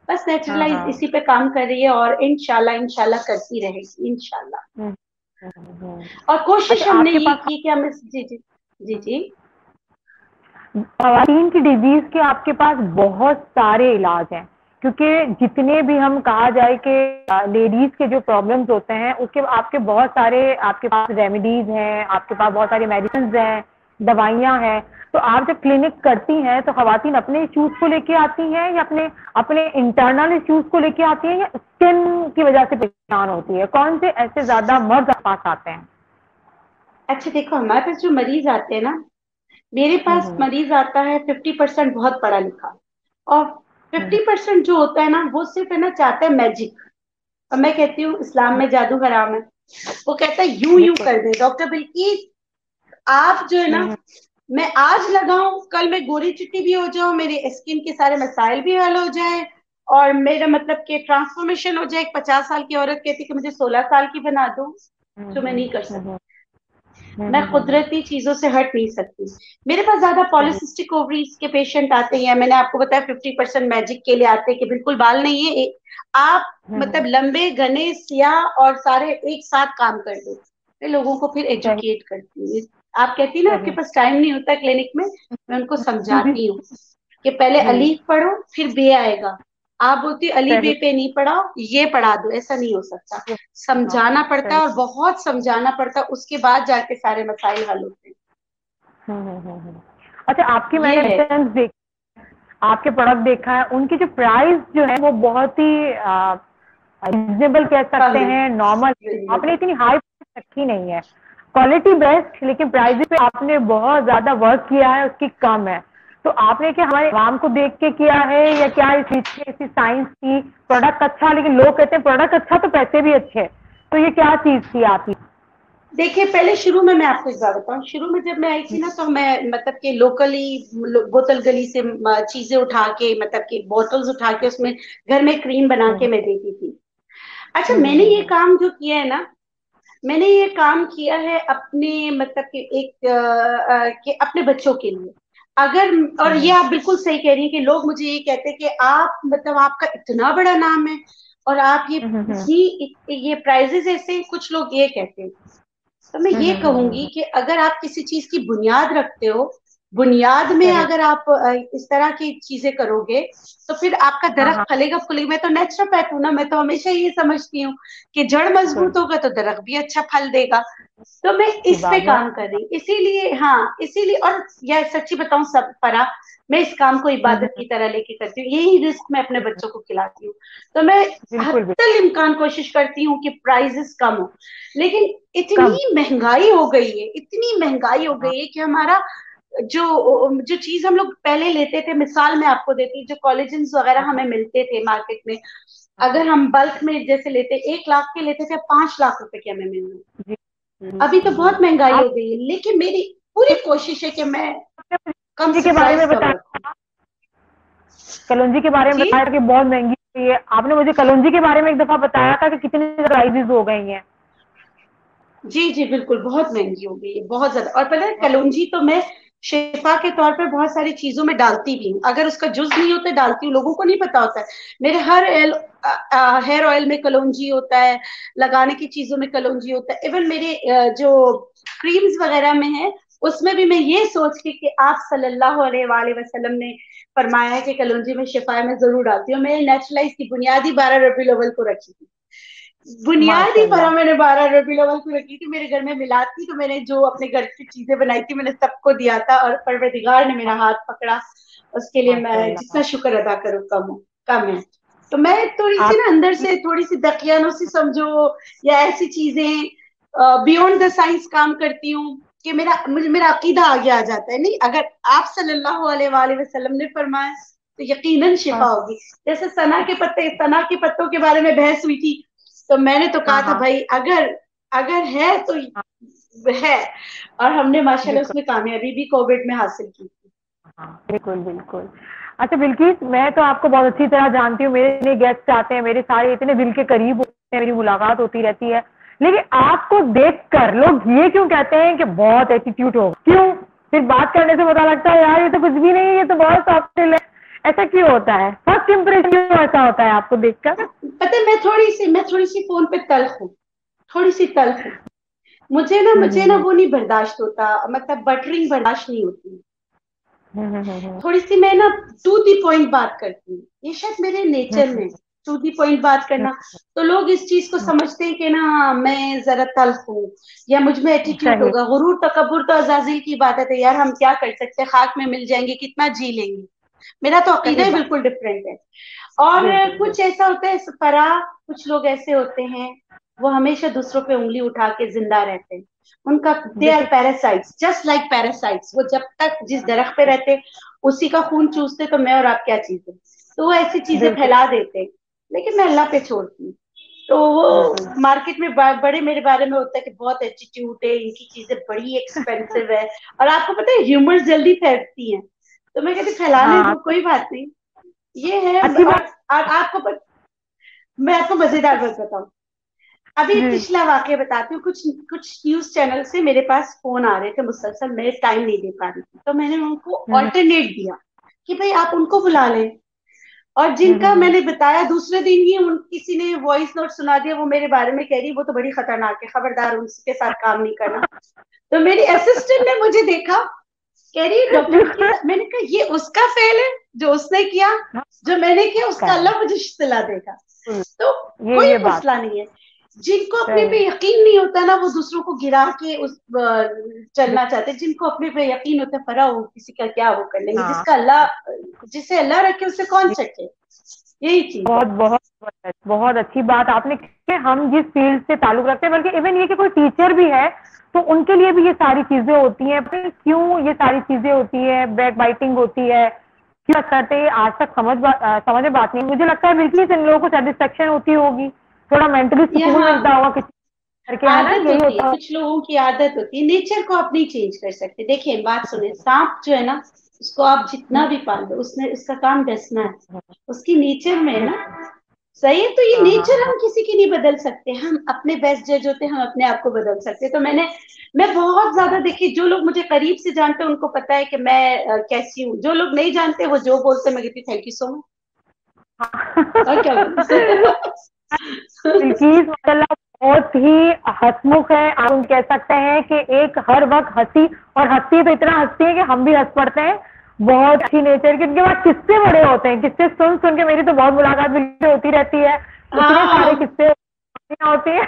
[SPEAKER 4] बस नेचुरलाइज इसी पे काम कर रही है और इंशाल्लाह इंशाल्लाह करती रहेगी इंशाल्लाह। और कोशिश
[SPEAKER 3] अच्छा,
[SPEAKER 4] हमने
[SPEAKER 3] आपके
[SPEAKER 4] ये
[SPEAKER 3] पास
[SPEAKER 4] की कि हमें जी जी जी जी
[SPEAKER 3] खवातीन की डिजीज के आपके पास बहुत सारे इलाज हैं, क्योंकि जितने भी हम कहा जाए कि लेडीज के जो प्रॉब्लम्स होते हैं उसके आपके बहुत सारे आपके पास रेमेडीज हैं, आपके पास बहुत सारी मेडिसिन हैं, दवाइयां हैं। तो आप जब क्लिनिक करती हैं तो खवातीन अपने इश्यूज को लेके आती हैं या अपने अपने इंटरनल इश्यूज को लेके आती हैं, या स्किन की वजह से परेशान होती है? कौन से ऐसे ज्यादा मर्द आपके पास आते हैं?
[SPEAKER 4] अच्छा देखो, हमारे पास जो मरीज आते हैं ना, मेरे पास मरीज आता है 50% बहुत पढ़ा लिखा, और 50% जो होता है ना वो सिर्फ है ना चाहता है मैजिक। और मैं कहती हूँ इस्लाम में जादू हराम है। वो कहता है यूं यूं
[SPEAKER 3] बिल्कुल।
[SPEAKER 4] कर दे डॉक्टर बिल्किस, आप जो है ना, मैं आज लगाऊं कल मैं गोरी चिट्टी भी हो जाऊं, मेरे स्किन के सारे मसाइल भी हल हो जाए, और मेरा मतलब कि ट्रांसफॉर्मेशन हो जाए। एक 50 साल की औरत कहती कि मुझे 16 साल की बना दो, तो मैं नहीं कर सकती। मैं कुदरती चीजों से हट नहीं सकती। मेरे पास ज्यादा पॉलिसिस्टिक ओवरीज के पेशेंट आते हैं, मैंने आपको बताया 50% मैजिक के लिए आते हैं कि बिल्कुल बाल नहीं है, आप मतलब लंबे घने सियाह और सारे एक साथ काम कर दो। मैं लोगों को फिर एजुकेट करती हूँ। आप कहती ना आपके पास टाइम नहीं होता क्लिनिक में, मैं उनको समझाती हूँ कि पहले अलीफ पढ़ो फिर बे आएगा। आप बोलती अली बे पे नहीं पढ़ाओ, ये पढ़ा दो, ऐसा नहीं हो सकता। समझाना पड़ता है और बहुत समझाना पड़ता है, उसके बाद जाके सारे मसाइल हल होते हैं।
[SPEAKER 3] अच्छा, आपकी
[SPEAKER 4] ये
[SPEAKER 3] मैंने
[SPEAKER 4] है।
[SPEAKER 3] डिफरेंस देख आपके प्रोडक्ट देखा है, उनकी जो प्राइस जो है वो बहुत ही रिजनेबल कह
[SPEAKER 4] कम
[SPEAKER 3] सकते
[SPEAKER 4] है,
[SPEAKER 3] हैं, नॉर्मल। आपने
[SPEAKER 4] बिल्कुल।
[SPEAKER 3] इतनी हाई रखी नहीं है, क्वालिटी बेस्ट, लेकिन प्राइस पे आपने बहुत ज्यादा वर्क किया है, उसकी कम है। तो आपने क्या हमारे आवाम को देख के किया है, या क्या इस पीछे ऐसी साइंस थी? प्रोडक्ट अच्छा, लेकिन लोग कहते हैं प्रोडक्ट अच्छा तो पैसे भी अच्छे, तो ये क्या चीज थी आपकी?
[SPEAKER 4] देखिए पहले शुरू में मैं आपको एक बात बताऊं, शुरू में जब मैं आई थी ना, तो मैं मतलब कि लोकली बोतल गली से चीजें उठा के, मतलब कि बोतल्स उठा के उसमें घर में क्रीम बना के मैं देती थी। अच्छा, मैंने ये काम जो किया है ना, मैंने ये काम किया है अपने मतलब कि एक कि अपने बच्चों के लिए। अगर, और ये आप बिल्कुल सही कह रही हैं कि लोग मुझे ये कहते हैं कि आप मतलब आपका इतना बड़ा नाम है और आप ये प्राइजेस ऐसे, कुछ लोग ये कहते हैं। तो मैं ये कहूंगी कि अगर आप किसी चीज की बुनियाद रखते हो, बुनियाद में अगर आप इस तरह की चीजें करोगे, तो फिर आपका दरख्त फलेगा फूलेगा। मैं तो नेचुरोपैथ हूँ ना, मैं तो हमेशा ये समझती हूँ कि जड़ मजबूत होगा तो दरख्त भी अच्छा फल देगा। तो मैं इस पे काम कर रही हूँ, इसीलिए, हाँ इसीलिए। और यह सच्ची बताऊं सब परा, मैं इस काम को इबादत की तरह लेके करती हूँ, यही रिस्क मैं अपने बच्चों को खिलाती हूँ। तो मैं हत्तल इम्कान कोशिश करती हूँ कि प्राइजेस कम हो, लेकिन इतनी महंगाई हो गई है, इतनी महंगाई हो गई है कि हमारा जो जो चीज हम लोग पहले लेते थे, मिसाल मैं आपको देती, जो कोलेजन वगैरह हमें मिलते थे मार्केट में, अगर हम बल्क में जैसे लेते 1 लाख के लेते थे, 5 लाख रुपए के हमें मिल रहे। अभी तो बहुत महंगाई हो गई है, लेकिन मेरी पूरी कोशिश है कि मैं कम से
[SPEAKER 3] के बारे
[SPEAKER 4] प्राइस
[SPEAKER 3] में
[SPEAKER 4] कम
[SPEAKER 3] बताया,
[SPEAKER 4] रखूं।
[SPEAKER 3] कलौंजी के बारे में
[SPEAKER 4] जी
[SPEAKER 3] बताया कि बहुत महंगी हुई है। आपने मुझे कलौंजी के बारे में एक दफा बताया था कि कितनी प्राइजेस हो गई हैं।
[SPEAKER 4] जी जी बिल्कुल, बहुत महंगी हो गई है, बहुत ज्यादा। और पता है कलौंजी तो मैं शिफा के तौर पे बहुत सारी चीजों में डालती भी हूँ, अगर उसका जूस नहीं होता डालती हूँ, लोगों को नहीं पता होता है। मेरे हर हेयर ऑयल में कलौंजी होता है, लगाने की चीजों में कलौंजी होता है, इवन मेरे जो क्रीम्स वगैरह में है, उसमें भी मैं ये सोच के कि आप सल्लल्लाहु अलैहि वसल्लम ने फरमाया है कि कलौंजी में शिफा है, मैं जरूर डालती हूँ। मैंने नेचुरलाइज की बुनियादी 12 रबी अव्वल को रखी थी। बुनियादी
[SPEAKER 3] माशाल्लाह।
[SPEAKER 4] फरा मैंने 12 रबीउल अव्वल को रखी थी, मेरे घर में मिलाद थी, तो मैंने जो अपने घर की चीजें बनाई थी मैंने सबको दिया था, और परवरदिगार ने मेरा हाथ पकड़ा, उसके लिए मैं
[SPEAKER 3] माशाल्लाह।
[SPEAKER 4] जितना शुक्र अदा करूँ कम है। तो मैं थोड़ी सी
[SPEAKER 3] आप
[SPEAKER 4] ना अंदर से थोड़ी सी दकियानूसी समझो, या ऐसी चीजें बियॉन्ड द साइंस काम करती हूँ कि मेरा अकीदा आगे आ जाता है। नहीं, अगर आप सल्लल्लाहु अलैहि वसल्लम ने फरमाया तो यकीनन शिफा
[SPEAKER 3] हाँ
[SPEAKER 4] होगी। जैसे सना के पत्तों के बारे में बहस हुई थी, तो मैंने तो कहा
[SPEAKER 3] हाँ
[SPEAKER 4] था
[SPEAKER 3] हाँ
[SPEAKER 4] भाई अगर अगर है तो
[SPEAKER 3] हाँ,
[SPEAKER 4] है, और हमने माशाल्लाह
[SPEAKER 3] बिल्कुल।
[SPEAKER 4] उसमें कामयाबी भी कोविड में हासिल की थी।
[SPEAKER 3] हाँ बिल्कुल बिल्कुल। अच्छा बिल्किस, मैं तो आपको बहुत अच्छी तरह जानती हूँ, मेरे गेस्ट आते हैं, मेरे सारे इतने दिल के करीब होते हैं, मेरी मुलाकात होती रहती है, लेकिन आपको देखकर लोग ये क्यों कहते हैं कि बहुत एटीट्यूड हो, क्यों? फिर बात करने से पता लगता है यार ये तो कुछ भी नहीं है, ये तो बहुत सॉफ्ट है। ऐसा क्यों होता है? फर्स्ट इंप्रेशन क्यों ऐसा होता है आपको देखकर?
[SPEAKER 4] पता है, मैं थोड़ी सी फोन पे तल्ख हूँ, थोड़ी सी तल्ख हूँ। मुझे ना
[SPEAKER 3] हम्म
[SPEAKER 4] वो नहीं बर्दाश्त होता, मतलब बटरिंग बर्दाश्त नहीं होती।
[SPEAKER 3] हम्म
[SPEAKER 4] थोड़ी सी मैं ना टू दी पॉइंट बात करती हूँ, ये शायद मेरे
[SPEAKER 3] हम्म
[SPEAKER 4] नेचर में, टू दी पॉइंट बात करना। तो लोग इस चीज को समझते हैं कि ना मैं जरा तल्ख हूँ, या मुझ में एटीट्यूड
[SPEAKER 3] सही।
[SPEAKER 4] होगा। गुरूर तकब्बुर तो अज़ाज़िल की इबादत है यार, हम क्या कर सकते हैं, खाक में मिल जाएंगे, कितना जी लेंगे। मेरा तो अकीदा
[SPEAKER 3] सही
[SPEAKER 4] ही
[SPEAKER 3] बात।
[SPEAKER 4] बिल्कुल डिफरेंट है। और
[SPEAKER 3] बिल्कुल
[SPEAKER 4] कुछ
[SPEAKER 3] बिल्कुल।
[SPEAKER 4] ऐसा होता है फरा, कुछ लोग ऐसे होते हैं, वो हमेशा दूसरों पे उंगली उठा के जिंदा रहते हैं। उनका दे आर
[SPEAKER 3] जैसे
[SPEAKER 4] पैरासाइट्स, जस्ट लाइक पैरासाइट्स। वो जब तक जिस दरख्त पे रहते उसी का खून चूसते, तो मैं और आप क्या चीज है। तो वो ऐसी चीजें
[SPEAKER 3] बिल्कुल
[SPEAKER 4] फैला देते हैं, लेकिन मैं अल्लाह पे छोड़ती हूँ। तो
[SPEAKER 3] बिल्कुल।
[SPEAKER 4] वो मार्केट में बड़े मेरे बारे में होता है कि बहुत एटीट्यूड है, इनकी चीजें बड़ी एक्सपेंसिव है, और आपको पता है ह्यूमर जल्दी फैलती हैं। तो मैं कहती फैलाने
[SPEAKER 3] हाँ
[SPEAKER 4] दो, कोई बात नहीं। ये है।
[SPEAKER 3] अच्छी बात।
[SPEAKER 4] और मैं आपको मजेदार बात बताऊं। अभी एक
[SPEAKER 3] जी।
[SPEAKER 4] पिछला वाक्य बताती हूँ। कुछ कुछ न्यूज चैनल से मेरे पास फोन आ रहे थे मुसलसल, मैं टाइम नहीं दे पा रही थी, तो मैंने उनको
[SPEAKER 3] हम्म
[SPEAKER 4] ऑल्टरनेट दिया कि भाई आप उनको बुला लें। और
[SPEAKER 3] हम्म
[SPEAKER 4] जिनका
[SPEAKER 3] हम्म
[SPEAKER 4] मैंने बताया दूसरे दिन ही किसी ने वॉइस नोट सुना दिया, वो मेरे बारे में कह रही वो तो बड़ी खतरनाक है, खबरदार उनके साथ काम नहीं करना। तो मेरी असिस्टेंट ने मुझे देखा, कह रही है डॉक्टर विक्की
[SPEAKER 3] बिल्कुल।
[SPEAKER 4] मैंने कहा ये उसका फेल है जो उसने किया, जो मैंने किया उसका
[SPEAKER 3] करेक्ट।
[SPEAKER 4] अल्लाह मुझे सिला देगा। तो कोई
[SPEAKER 3] ये बात
[SPEAKER 4] मसला नहीं है। जिनको अपने
[SPEAKER 3] सही
[SPEAKER 4] पे
[SPEAKER 3] है।
[SPEAKER 4] यकीन नहीं होता ना, वो दूसरों को गिरा के चलना चाहते हैं। जिनको अपने पे यकीन होता है, फरा हो किसी का क्या वो कर लेंगे,
[SPEAKER 3] हाँ
[SPEAKER 4] जिसे अल्लाह रखे उसे कौन
[SPEAKER 3] ये
[SPEAKER 4] चखे। यही चीज है।
[SPEAKER 3] बहुत बहुत बहुत अच्छी बात आपने की कि हम जिस फील्ड से ताल्लुक रखते हैं, बल्कि इवन ये कि कोई टीचर भी है तो उनके लिए भी ये सारी चीजें होती हैं। पर क्यों ये सारी चीजें होती है, बैक बाइटिंग होती है, क्यों करते हैं, आज तक समझ में बात नहीं। मुझे लगता है बिल्कुल इन लोगों को सेटिस्फेक्शन होती होगी, थोड़ा मेंटली सुकून मिलता
[SPEAKER 4] यहाँ
[SPEAKER 3] होगा किसी करके, है ना?
[SPEAKER 4] आदत
[SPEAKER 3] यही
[SPEAKER 4] होती है,
[SPEAKER 3] होता होगा।
[SPEAKER 4] कुछ लोगों की आदत होती है। नेचर को आप नहीं चेंज कर सकते। देखिए बात सुने, सांप जो है ना, उसको आप जितना भी पाल दो, उसने उसका काम डसना है, उसकी नेचर में है ना। सही है, तो ये
[SPEAKER 3] हाँ हाँ
[SPEAKER 4] नेचर हम
[SPEAKER 3] हाँ
[SPEAKER 4] किसी की नहीं बदल सकते। हम अपने बेस्ट जज होते हैं, हम अपने आप को बदल सकते हैं। तो मैं बहुत ज्यादा, देखिए जो लोग मुझे करीब से जानते हैं उनको पता है कि मैं कैसी हूँ। जो लोग नहीं जानते वो जो बोलते हैं, मैं कहती थैंक यू सो मच, और क्या बोलते
[SPEAKER 3] बिल्किस माशाल्लाह बहुत ही हंसमुख है। आप उन कह सकते हैं कि एक हर वक्त हंसी, और हंसती तो इतना हंसती है कि हम भी हंस पड़ते हैं। बहुत अच्छी नेचर की। उनके बाद किस्से बड़े होते हैं, किस्से सुन सुन के मेरी तो बहुत मुलाकात बिल्कुल होती रहती है, इतने सारे
[SPEAKER 4] हाँ,
[SPEAKER 3] किस्से होती है।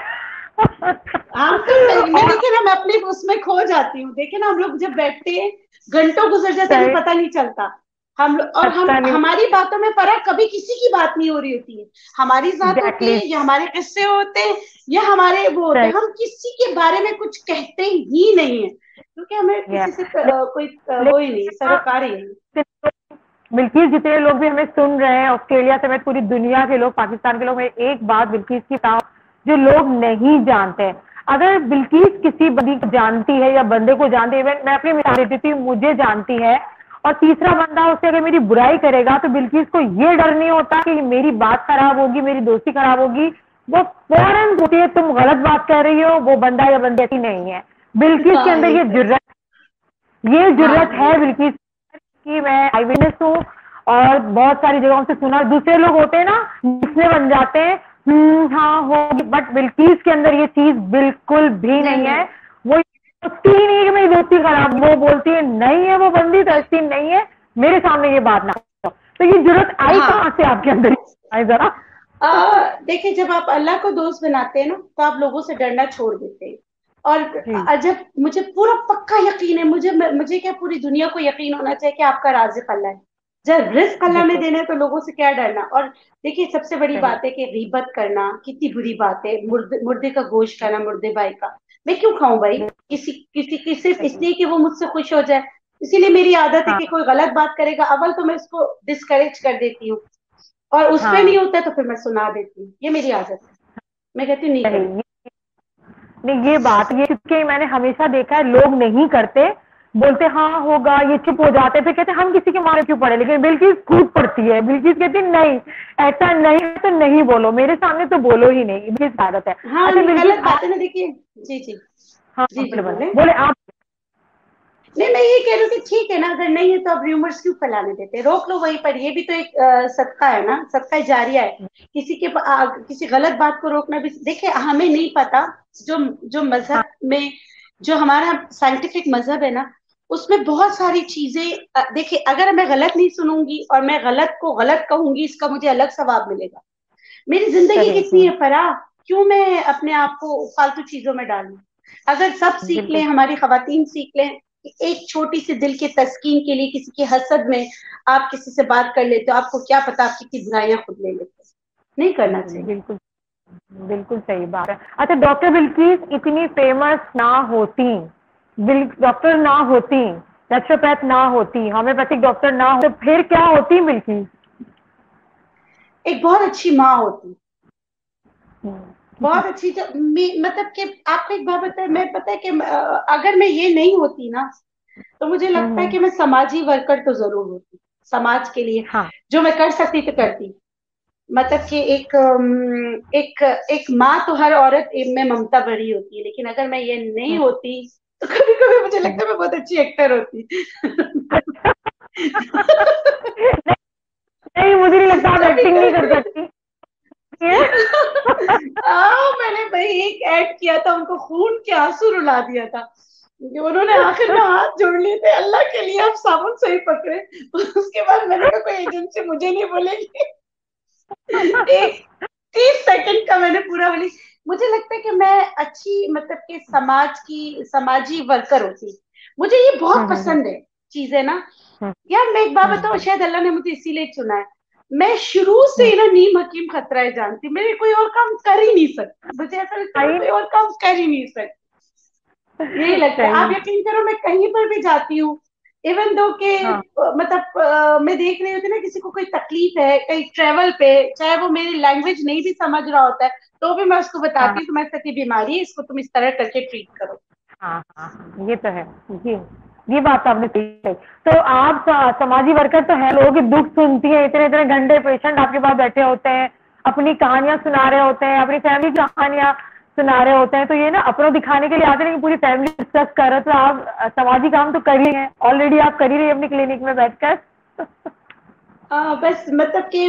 [SPEAKER 4] हम तो मैं
[SPEAKER 3] और
[SPEAKER 4] देखे ना, मैं अपने उसमें खो जाती हूँ। देखे ना, हम लोग जब बैठते हैं घंटों गुजर जाते हैं,
[SPEAKER 3] सही
[SPEAKER 4] हमें पता नहीं चलता। हम
[SPEAKER 3] पता नहीं।
[SPEAKER 4] हमारी बातों में फर्क, कभी किसी की बात नहीं हो रही होती है। हमारी बात होती
[SPEAKER 3] एग्जैक्टली।
[SPEAKER 4] है, या हमारे किस्से होते हैं, या हमारे वो होते
[SPEAKER 3] सही
[SPEAKER 4] हैं। हम किसी के बारे में कुछ कहते ही नहीं है, क्योंकि हमें
[SPEAKER 3] है।
[SPEAKER 4] किसी से कोई वो ही नहीं,
[SPEAKER 3] लेकिन
[SPEAKER 4] सरोकार ही नहीं।
[SPEAKER 3] बिल्किस जितने लोग भी हमें सुन रहे हैं, ऑस्ट्रेलिया समेत पूरी दुनिया के लोग, पाकिस्तान के लोग, मैं एक बात बिल्किस की बताऊं, जो लोग नहीं जानते हैं, अगर बिल्किस किसी बंदी को जानती है या बंदे को जानती है, मैं अपनी मिसाल देती थी, मुझे जानती है, और तीसरा बंदा उससे अगर मेरी बुराई करेगा तो बिल्किस को ये डर नहीं होता कि मेरी बात खराब होगी, मेरी दोस्ती खराब होगी। वो फौरन बोलती है तुम गलत बात कर रही हो, वो बंदा या बंदी ऐसी नहीं है। बिल्किस के
[SPEAKER 4] हाँ,
[SPEAKER 3] अंदर
[SPEAKER 4] नहीं
[SPEAKER 3] ये
[SPEAKER 4] सही।
[SPEAKER 3] जुर्रत, ये
[SPEAKER 4] हाँ,
[SPEAKER 3] जुर्रत है
[SPEAKER 4] नहीं।
[SPEAKER 3] बिल्किस कि मैं आई विटनेस हूँ, और बहुत सारी जगहों से सुना। दूसरे लोग होते हैं ना, जिसमें बन जाते हैं हाँ होगी, बट बिल्किस के अंदर ये चीज बिल्कुल भी
[SPEAKER 4] नहीं
[SPEAKER 3] नहीं है।
[SPEAKER 4] नहीं।
[SPEAKER 3] वो सोचती ही नहीं है कि मेरी दोस्ती खराब, वो बोलती है नहीं है वो बंदी तो ऐसी नहीं है, मेरे सामने ये बात ना करो। तो ये जरूरत आई
[SPEAKER 4] हाँ,
[SPEAKER 3] कहाँ से आपके अंदर? आई जरा।
[SPEAKER 4] देखिए, जब आप अल्लाह को दोस्त बनाते हैं ना, तो आप लोगों से डरना छोड़ देते हैं। और
[SPEAKER 3] जी
[SPEAKER 4] जब मुझे पूरा पक्का यकीन है, मुझे क्या, पूरी दुनिया को यकीन होना चाहिए कि आपका राज़िक अल्लाह है। जब रिस्क अल्लाह ने
[SPEAKER 3] बिल्कुल
[SPEAKER 4] देना है तो लोगों से क्या डरना। और देखिए, सबसे बड़ी
[SPEAKER 3] सही।
[SPEAKER 4] बात है कि गीबत करना कितनी बुरी बात है। मुर्दे का गोश्त खाना, मुर्दे भाई का, मैं क्यों खाऊं भाई? किसी किसी की सिर्फ
[SPEAKER 3] बिल्कुल
[SPEAKER 4] इसलिए कि वो मुझसे खुश हो जाए। इसीलिए मेरी आदत है
[SPEAKER 3] हाँ
[SPEAKER 4] कि कोई गलत बात करेगा, अव्वल तो मैं उसको डिस्करेज कर देती हूँ, और उस पे नहीं
[SPEAKER 3] हाँ
[SPEAKER 4] होता है तो फिर मैं सुना देती हूँ। ये मेरी आदत है, मैं कहती हूँ नहीं
[SPEAKER 3] सही।
[SPEAKER 4] करना।
[SPEAKER 3] नहीं ये बात, ये क्योंकि मैंने हमेशा देखा है लोग नहीं करते, बोलते हाँ होगा, ये चुप हो जाते, फिर कहते हम किसी के मारे क्यों पड़े, लेकिन बिल्किस कूद पड़ती है, बिल्किस कहती है, नहीं ऐसा नहीं है तो नहीं बोलो, मेरे सामने तो बोलो ही नहीं, बिल्किस की आदत है।
[SPEAKER 4] हाँ,
[SPEAKER 3] अच्छा
[SPEAKER 4] नहीं,
[SPEAKER 3] बिल्किस
[SPEAKER 4] गलत बात
[SPEAKER 3] आप,
[SPEAKER 4] है ना, देखिए। जी जी।
[SPEAKER 3] हाँ
[SPEAKER 4] जी जी,
[SPEAKER 3] बोले बोले
[SPEAKER 4] बोले।
[SPEAKER 3] बोले आप।
[SPEAKER 4] नहीं, मैं ये कह रही हूँ कि ठीक है ना, अगर नहीं है तो आप र्यूमर्स क्यों फैलाने देते? रोक लो वहीं पर। ये भी तो एक सदका है ना, सदका जारिया है। किसी गलत बात को रोकना भी, देखिए हमें नहीं पता। जो जो
[SPEAKER 3] हाँ
[SPEAKER 4] मजहब में, जो हमारा साइंटिफिक मजहब है ना, उसमें बहुत सारी चीजें, देखिए अगर मैं गलत नहीं सुनूंगी और मैं गलत को गलत कहूंगी, इसका मुझे अलग सवाब मिलेगा। मेरी जिंदगी
[SPEAKER 3] सही
[SPEAKER 4] कितनी है फराह, क्यों मैं अपने आप को फालतू चीजों में डालूं? अगर सब सीख लें,
[SPEAKER 3] बिल्कुल
[SPEAKER 4] हमारी खवातीन सीख लें कि एक छोटी सी दिल के तस्कीन के लिए किसी की हसद में आप किसी से बात कर लेते हो, आपको क्या पता आप कितनी बुराइयां खुद ले लेते हो। नहीं करना चाहिए।
[SPEAKER 3] बिल्कुल बिल्कुल सही बात है। अच्छा डॉक्टर बिल्किस इतनी फेमस ना होती, डॉक्टर ना होती, नेचुरोपैथ ना होती, होम्योपैथिक डॉक्टर ना होते, फिर क्या होती बिल्किस?
[SPEAKER 4] एक बहुत अच्छी माँ होती,
[SPEAKER 3] हम्म,
[SPEAKER 4] बहुत अच्छी। मतलब कि आपको एक बात बताए, मैं पता है कि अगर मैं ये नहीं होती ना, तो मुझे लगता है
[SPEAKER 3] हम्म,
[SPEAKER 4] कि मैं समाजी वर्कर तो जरूर होती, समाज के लिए
[SPEAKER 3] हाँ
[SPEAKER 4] जो मैं कर सकती तो करती। मतलब कि एक एक माँ तो हर औरत में ममता भरी होती है, लेकिन अगर मैं ये नहीं
[SPEAKER 3] हम्म,
[SPEAKER 4] होती तो कभी कभी मुझे
[SPEAKER 3] हम्म।
[SPEAKER 4] लगता है मैं बहुत अच्छी एक्टर होती।
[SPEAKER 3] अच्छा नहीं, नहीं मुझे नहीं लगता आप
[SPEAKER 4] कभी
[SPEAKER 3] एक्टिंग नहीं कर
[SPEAKER 4] कभी
[SPEAKER 3] सकती ये
[SPEAKER 4] मैंने भाई एक ऐड किया था, उनको खून के आंसू रुला दिया था। उन्होंने आखिर में हाथ जोड़ लिए थे, अल्लाह के लिए आप साबुन सही पकड़े। उसके बाद मैंने कहा कोई एजेंसी मुझे नहीं बोलेगी। एक 30 सेकंड का मैंने पूरा बोली। मुझे लगता है कि मैं अच्छी, मतलब कि समाज की समाजी वर्कर होती। मुझे ये बहुत
[SPEAKER 3] हम्म,
[SPEAKER 4] पसंद है चीजें ना।
[SPEAKER 3] हम्म,
[SPEAKER 4] यार मैं एक बात बताऊं,
[SPEAKER 3] हम्म,
[SPEAKER 4] शायद अल्लाह ने मुझे इसीलिए चुना है। मैं शुरू से
[SPEAKER 3] हम्म,
[SPEAKER 4] ही ना नीम हकीम खतरा है जानती, मेरे कोई और काम कर ही नहीं सकती। मुझे ऐसा लगता है मैं
[SPEAKER 3] सही
[SPEAKER 4] कोई और काम कर ही नहीं सकती। यही लगता है। आप
[SPEAKER 3] सही
[SPEAKER 4] यकीन करो, मैं कहीं पर भी जाती हूँ, इवन दो के
[SPEAKER 3] हाँ
[SPEAKER 4] मतलब मैं देख रही होती ना, किसी को कोई तकलीफ है कहीं ट्रेवल पे, चाहे वो मेरी लैंग्वेज नहीं भी समझ रहा होता है, तो भी मैं उसको
[SPEAKER 3] हाँ
[SPEAKER 4] बताती हूँ तुम्हारे साथ ये बीमारी है, इसको तुम इस तरह करके ट्रीट करो।
[SPEAKER 3] हाँ हाँ हाँ, ये तो है। ये ये बात तो आपने सही कही। तो आप समाजी वर्कर तो है, लोगों के दुख सुनती है, इतने इतने घंटे पेशेंट आपके पास बैठे होते हैं, अपनी कहानियां सुना रहे होते हैं, अपनी फैमिली की कहानियां सुना रहे होते हैं, तो ये ना अपनों दिखाने के लिए आते नहीं कि पूरी फैमिली डिस्कस कर रहे हो, तो आप समाजी काम तो कर ही हैं, ऑलरेडी आप कर ही रही है अपनी क्लिनिक में बैठकर
[SPEAKER 4] बस मतलब कि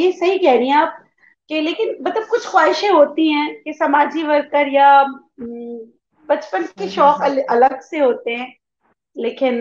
[SPEAKER 4] ये सही कह रही हैं आप, कि लेकिन मतलब कुछ ख्वाहिशें होती हैं कि समाजी वर्कर या बचपन के शौक अलग से होते हैं, लेकिन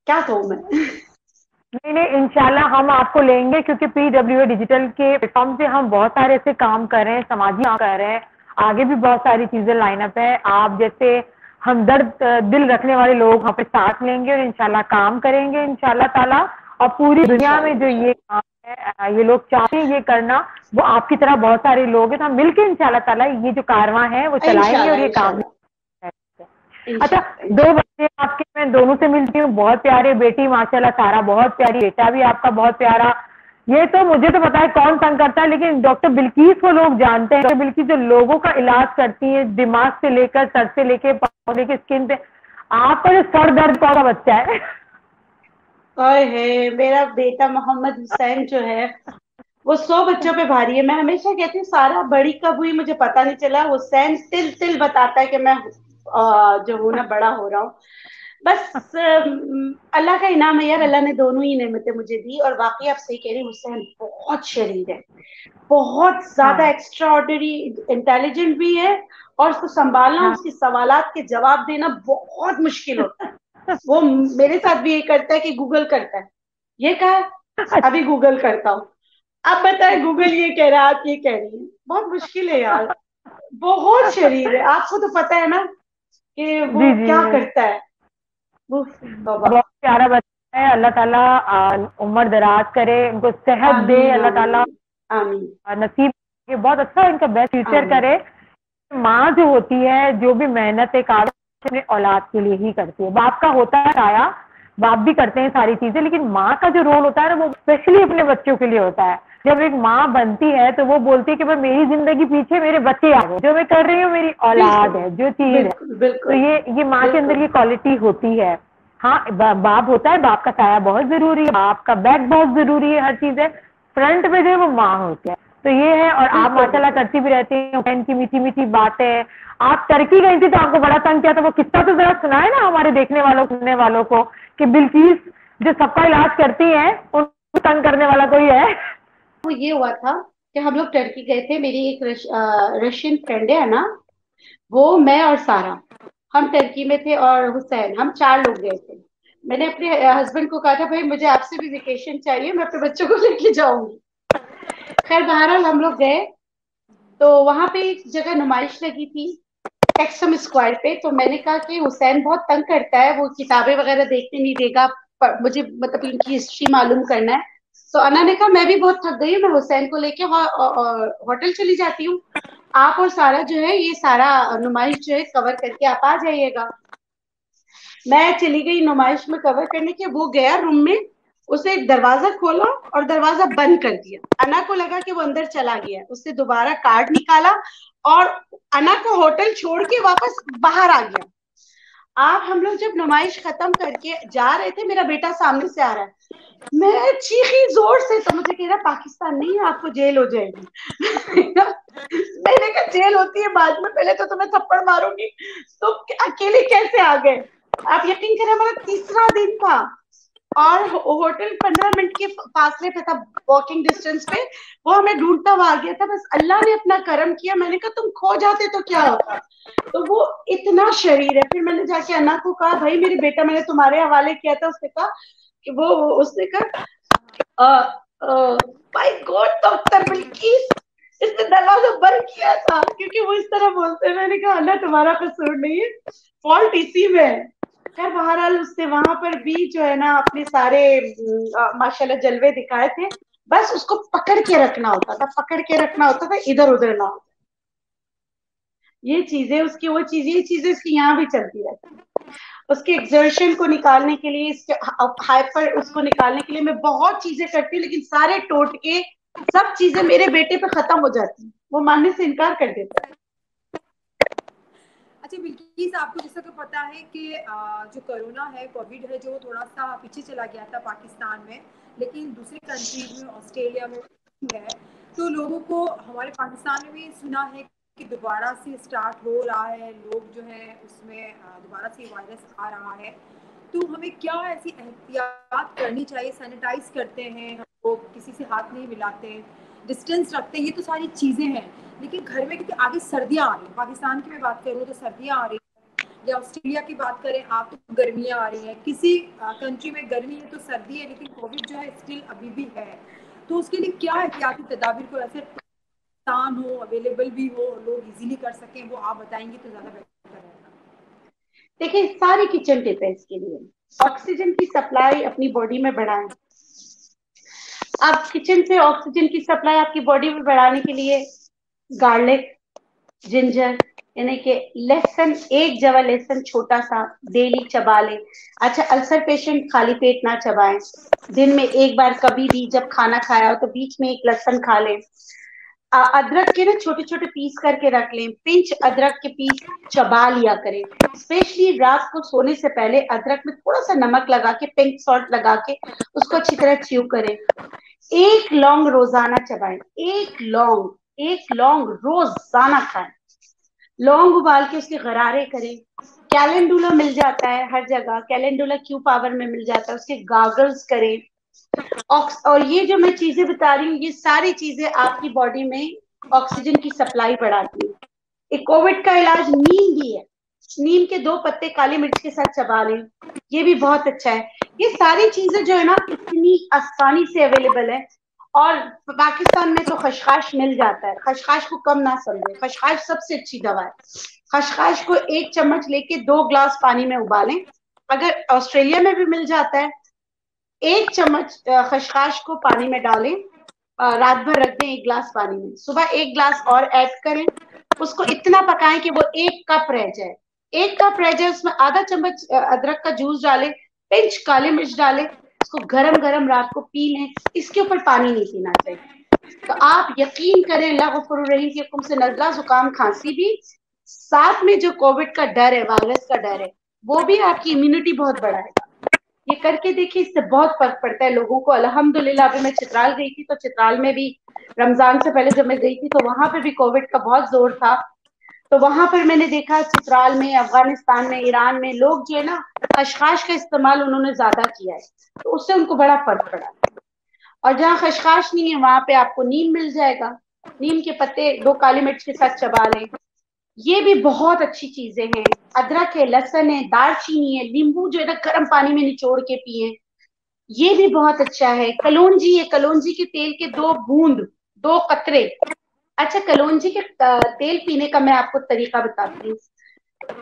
[SPEAKER 4] क्या कहूँ मैं।
[SPEAKER 3] नहीं नहीं इंशाल्लाह हम आपको लेंगे, क्योंकि पीडब्ल्यूए डिजिटल के प्लेटफॉर्म से हम बहुत सारे ऐसे काम कर रहे हैं, समाजी काम कर रहे हैं, आगे भी बहुत सारी चीजें लाइनअप है। आप जैसे हमदर्द दिल रखने वाले लोग वहाँ पे साथ लेंगे और इंशाल्लाह काम करेंगे इंशाल्लाह ताला। और पूरी दुनिया
[SPEAKER 4] इंशाल्लाह
[SPEAKER 3] में जो ये
[SPEAKER 4] इंशाल्लाह।
[SPEAKER 3] काम है, ये लोग चाहते हैं ये करना, वो आपकी तरह बहुत सारे लोग हैं, तो हम मिलकर इंशाल्लाह ताला ये जो कारवां है वो चलाएंगे और
[SPEAKER 4] इंशाल्लाह
[SPEAKER 3] ये काम भी
[SPEAKER 4] इंशाल्लाह।
[SPEAKER 3] करेंगे। अच्छा
[SPEAKER 4] इंशाल्लाह
[SPEAKER 3] दो
[SPEAKER 4] इंशाल्लाह।
[SPEAKER 3] बच्चे आपके, मैं दोनों से मिलती हूँ, बहुत प्यारे, बेटी माशाल्लाह सारा बहुत प्यारी, बेटा भी आपका बहुत प्यारा। ये तो मुझे तो पता है कौन तंग करता है, लेकिन डॉक्टर बिल्किस को लोग जानते हैं, डॉक्टर बिल्किस जो लोगों का इलाज करती है, दिमाग से लेकर सर से लेकर पाँव लेकर स्किन पे, आपका जो सर दर्द का बच्चा है
[SPEAKER 4] ओए है, मेरा बेटा मोहम्मद हुसैन जो है, वो 100 बच्चों पे भारी है। मैं हमेशा कहती हूँ सारा बड़ी कब हुई मुझे पता नहीं चला, हुसैन तिल तिल बताता है कि मैं जो हूं ना बड़ा हो रहा हूँ। बस अल्लाह का इनाम है यार, अल्लाह ने दोनों ही नेमतें मुझे दी। और वाकई आप सही कह रही हैं, हुसैन बहुत शरीर है, बहुत ज्यादा
[SPEAKER 3] हाँ
[SPEAKER 4] एक्स्ट्रा ऑर्डिनरी इंटेलिजेंट भी है। और उसको संभालना,
[SPEAKER 3] हाँ
[SPEAKER 4] उसकी सवालात के जवाब देना बहुत मुश्किल होता है। वो मेरे साथ भी ये करता है कि गूगल करता है, ये कहा, अभी गूगल करता हूँ। अब बताए गूगल ये कह रहा है, आप ये कह रही हैं, बहुत मुश्किल है यार। बहुत शरीर है, आपको तो पता है ना कि वो
[SPEAKER 3] जी जी।
[SPEAKER 4] क्या करता है। वो तौबा।
[SPEAKER 3] बहुत प्यारा बच्चा है, अल्लाह ताला उम्र दराज करे, उनको सेहत दे,
[SPEAKER 4] आमीन
[SPEAKER 3] अल्लाह ताला
[SPEAKER 4] आमीन आमीन
[SPEAKER 3] नसीब ये बहुत अच्छा इनका बेस्ट फ्यूचर
[SPEAKER 4] आमीन।
[SPEAKER 3] करे। माँ जो होती है, जो भी मेहनत एक अपने औलाद के लिए ही करती है। बाप का होता है आया, बाप भी करते हैं सारी चीजें, लेकिन माँ का जो रोल होता है ना, वो स्पेशली अपने बच्चों के लिए होता है। जब एक माँ बनती है तो वो बोलती है कि भाई मेरी जिंदगी पीछे मेरे बच्चे आ गए, जो मैं कर रही हूँ मेरी औलाद
[SPEAKER 4] बिल्कुल
[SPEAKER 3] है, जो चीज है।
[SPEAKER 4] बिल्कुल
[SPEAKER 3] तो
[SPEAKER 4] बिल्कुल
[SPEAKER 3] ये माँ के अंदर
[SPEAKER 4] बिल्कुल।
[SPEAKER 3] ये क्वालिटी होती है। हाँ, बाप होता है, बाप का साया बहुत जरूरी है, बाप का बैक बहुत जरूरी है, हर चीज है। फ्रंट में जो है वो माँ होती है। तो ये है। और आप
[SPEAKER 4] बिल्कुल
[SPEAKER 3] माशाल्लाह
[SPEAKER 4] बिल्कुल।
[SPEAKER 3] करती भी रहती हैं बहन की मीठी मीठी बातें। आप टर्की गई थी तो आपको बड़ा तंग किया था, वो किस्सा तो जरा सुनाए ना हमारे देखने वालों सुनने वालों को, कि बिल्किस जो सबका इलाज करती है उनको तंग करने वाला कोई है।
[SPEAKER 4] वो ये हुआ था कि हम लोग टर्की गए थे, मेरी एक रशियन फ्रेंड है ना, वो, मैं और सारा, हम टर्की में थे, और हुसैन, हम 4 लोग गए थे। मैंने अपने हस्बैंड को कहा था भाई मुझे आपसे भी वेकेशन चाहिए, मैं अपने बच्चों को लेके जाऊंगी। खैर बहरहाल हम लोग गए, तो वहां पे एक जगह नुमाइश लगी थी टेक्सम स्क्वायर पे। तो मैंने कहा कि हुसैन बहुत तंग करता है, वो किताबें वगैरह देखने नहीं देगा, मुझे मतलब इनकी हिस्ट्री मालूम करना है। तो अना ने कहा मैं भी बहुत थक गई हूँ, मैं हुसैन को लेके होटल चली जाती हूँ, आप और सारा जो है ये सारा नुमाइश जो है कवर करके आप आ जाइएगा। मैं चली गई नुमाइश में कवर करने के, वो गया रूम में, उसे एक दरवाजा खोला और दरवाजा बंद कर दिया। अना को लगा कि वो अंदर चला गया, उससे दोबारा कार्ड निकाला और अना को होटल छोड़ के वापस बाहर आ गया। आप, हम लोग जब नुमाइश खत्म करके जा रहे थे, मेरा बेटा सामने से आ रहा है, मैं चीखी जोर से, तो मुझे कह रहा पाकिस्तान नहीं है, आपको जेल हो जाएगी। मैंने कहा जेल होती है बाद में, पहले तो तुम्हें थप्पड़ मारूंगी, तो अकेले कैसे आ गए। आप यकीन करें हमारा तीसरा दिन था, और होटल 15 मिनट के फासले पे था, वॉकिंग डिस्टेंस पे। वो हमें ढूंढता हुआ आ गया था, बस अल्लाह ने अपना करम किया। मैंने कहा तुम खो जाते तो क्या होता। तो वो इतना शरीर है। फिर मैंने जाके अन्ना को कहा भाई मेरे बेटा मैंने तुम्हारे हवाले किया था, उसने कहा कि वो, उसने कहा भाई गॉड डॉक्टर बिल्किस, इसने दरवाजा बंद किया था, क्योंकि वो इस तरह बोलते हैं। मैंने कहा अल्लाह तुम्हारा कसूर नहीं है, फॉल्ट इसी में है। खैर बहरहाल उसने वहां पर भी जो है ना अपने सारे माशाल्लाह जलवे दिखाए थे। बस उसको पकड़ के रखना होता था, पकड़ के रखना होता था, इधर उधर ना हो। ये चीजें उसकी, वो चीजें, ये चीजें उसकी यहाँ भी चलती रहती है। उसके एक्सर्शन को निकालने के लिए, इसके हाइपर उसको निकालने के लिए मैं बहुत चीजें करती हूँ, लेकिन सारे टोटके सब चीजें मेरे बेटे पे खत्म हो जाती हैं, वो मानने से इनकार कर देता है।
[SPEAKER 5] अच्छा बिल्किस, आपको जैसा तो पता है कि जो कोरोना है, कोविड है, जो थोड़ा सा पीछे चला गया था पाकिस्तान में, लेकिन दूसरे कंट्रीज में, ऑस्ट्रेलिया में है, तो लोगों को, हमारे पाकिस्तान में भी सुना है कि दोबारा से स्टार्ट हो रहा है, लोग जो है उसमें दोबारा से वायरस आ रहा है। तो हमें क्या ऐसी एहतियात करनी चाहिए? सैनिटाइज करते हैं हम लोग, किसी से हाथ नहीं मिलाते, डिस्टेंस रखते हैं, ये तो सारी चीज़ें हैं। लेकिन घर में, क्योंकि आगे सर्दियाँ आ रही हैं, पाकिस्तान की मैं बात करूँ तो सर्दियाँ आ रही हैं, या ऑस्ट्रेलिया की बात करें आप तो गर्मियाँ आ रही हैं। किसी कंट्री में गर्मी है तो सर्दी है, लेकिन कोविड जो है स्टिल अभी भी है। तो उसके लिए क्या एहतियाती तदाबीर को ऐसे आसान हो, अवेलेबल भी हो, लोग इजीली कर सकें, वो आप बताएंगे तो ज़्यादा बेहतर रहेगा।
[SPEAKER 4] देखिए सारी किचन टिप है इसके लिए। ऑक्सीजन की सप्लाई अपनी बॉडी में बढ़ाएं। आप किचन से ऑक्सीजन की सप्लाई आपकी बॉडी में बढ़ाने के लिए गार्लिक, जिंजर, यानी कि लहसुन, एक जवा लहसुन छोटा सा डेली चबा ले। अच्छा, अल्सर पेशेंट खाली पेट ना चबाएं, दिन में एक बार कभी भी जब खाना खाया हो तो बीच में एक लहसुन खा लें। अदरक के ना छोटे छोटे पीस करके रख लें, पिंच अदरक के पीस चबा लिया करें। स्पेशली रात को सोने से पहले अदरक में थोड़ा सा नमक लगा के, पिंक सॉल्ट लगा के उसको अच्छी तरह च्यू करें। एक लौंग रोजाना चबाएं, एक लौंग रोजाना खाएं। लौंग उबाल के उसके गरारे करें। कैलेंडुला मिल जाता है हर जगह, कैलेंडुला क्यू पावर में मिल जाता है, उसके गागल्स करें। और ये जो मैं चीजें बता रही हूँ, ये सारी चीजें आपकी बॉडी में ऑक्सीजन की सप्लाई बढ़ाती है। एक कोविड का इलाज नीम भी है, नीम के 2 पत्ते काली मिर्च के साथ चबा लें, ये भी बहुत अच्छा है। ये सारी चीजें जो है ना इतनी आसानी से अवेलेबल है। और पाकिस्तान में तो खशखाश मिल जाता है, खशखाश को कम ना समझे, खशखाश सबसे अच्छी दवा है। खशखाश को 1 चम्मच लेके 2 ग्लास पानी में उबालें। अगर ऑस्ट्रेलिया में भी मिल जाता है, 1 चम्मच खशखाश को पानी में डालें, रात भर रख दें 1 ग्लास पानी में, सुबह 1 ग्लास और ऐड करें, उसको इतना पकाएं कि वो 1 कप रह जाए। 1 कप रह जाए, उसमें आधा चम्मच अदरक का जूस डालें, पिंच काली मिर्च डालें, इसको गरम गरम रात को पी लें। इसके ऊपर पानी नहीं पीना चाहिए। तो आप यकीन करें, अल्लाह गफूर रहीम के हुक्म से नजला जुकाम खांसी भी, साथ में जो कोविड का डर है, वायरस का डर है, वो भी आपकी इम्यूनिटी बहुत बढ़ाएगा। ये करके देखिए, इससे बहुत फर्क पड़ता है लोगों को। अल्हम्दुलिल्लाह अभी मैं चित्राल गई थी, तो चित्राल में भी रमजान से पहले जब मैं गई थी तो वहां पे भी कोविड का बहुत जोर था। तो वहां पर मैंने देखा चित्राल में, अफगानिस्तान में, ईरान में लोग जो है ना, खशखाश का इस्तेमाल उन्होंने ज्यादा किया है, तो उससे उनको बड़ा फर्क पड़ा। और जहाँ खशखाश नहीं है वहां पे आपको नीम मिल जाएगा। नीम के पत्ते 2 काली मिर्च के साथ चबा लें, ये भी बहुत अच्छी चीजें हैं। अदरक है, लहसुन है, दालचीनी है, नींबू जो है ना गर्म पानी में निचोड़ के पिए, ये भी बहुत अच्छा है। कलौंजी है, कलौंजी के तेल के 2 बूंद, 2 कतरे। अच्छा, कलौंजी के तेल पीने का मैं आपको तरीका बताती हूँ।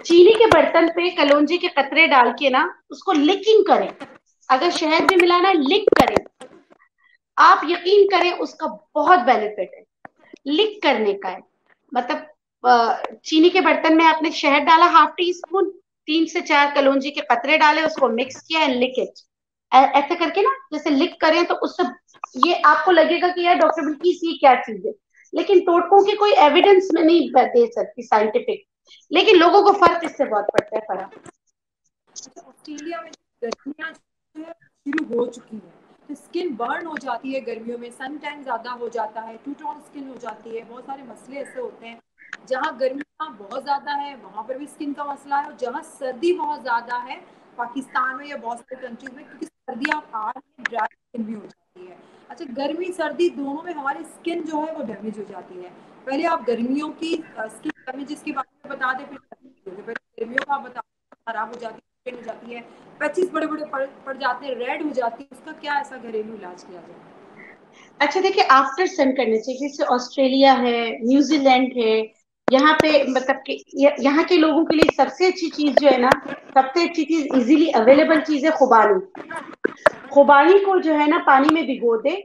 [SPEAKER 4] चीनी के बर्तन पे कलौंजी के कतरे डाल के ना उसको लिकिंग करें, अगर शहद भी मिलाना है लिक करें, आप यकीन करें उसका बहुत बेनिफिट है। लिक करने का है, मतलब चीनी के बर्तन में आपने शहद डाला 1/2 टी स्पून, 3 से 4 कलौंजी के कतरे डाले, उसको मिक्स किया एंड लिक इट। ऐसे करके ना जैसे लिक करें तो उससे ये आपको लगेगा कि यार डॉक्टर बिल्किस ये क्या चीज है, लेकिन टोटकों की कोई एविडेंस में नहीं दे सकती साइंटिफिक, लेकिन लोगों को फर्क इससे बहुत पड़ता है। फर्क
[SPEAKER 5] अच्छा, ऑस्ट्रेलिया में गर्मियाँ जो है शुरू हो चुकी है, तो स्किन बर्न हो जाती है गर्मियों में, सन टैन ज़्यादा हो जाता है, टू टोन स्किन हो जाती है, बहुत सारे मसले ऐसे होते हैं। जहाँ गर्मियाँ बहुत ज़्यादा है वहाँ पर भी स्किन का मसला है, और जहाँ सर्दी बहुत ज़्यादा है पाकिस्तान में या बहुत सारे कंट्रीज में, क्योंकि सर्दियाँ आ रही है, ड्राई स्किन भी हो जाती है। अच्छा, गर्मी सर्दी दोनों में हमारी स्किन जो है वो डैमेज हो जाती है। पहले आप गर्मियों की स्किन डैमेजेस के बारे में बता दें, फिर पहले गर्मियों का बता, खराब हो जाती है, हो जाती है, पैचेस बड़े बड़े पड़ जाते हैं, रेड हो जाती है, उसका क्या ऐसा घरेलू इलाज किया जाए?
[SPEAKER 4] अच्छा देखिए, आफ्टर सन करने चाहिए। जैसे ऑस्ट्रेलिया है, न्यूजीलैंड है, यहाँ पे मतलब कि यहाँ के लोगों के लिए सबसे अच्छी चीज जो है ना, सबसे अच्छी चीज इजीली अवेलेबल चीज है खुबानी। खुबानी को जो है ना पानी में भिगो दे,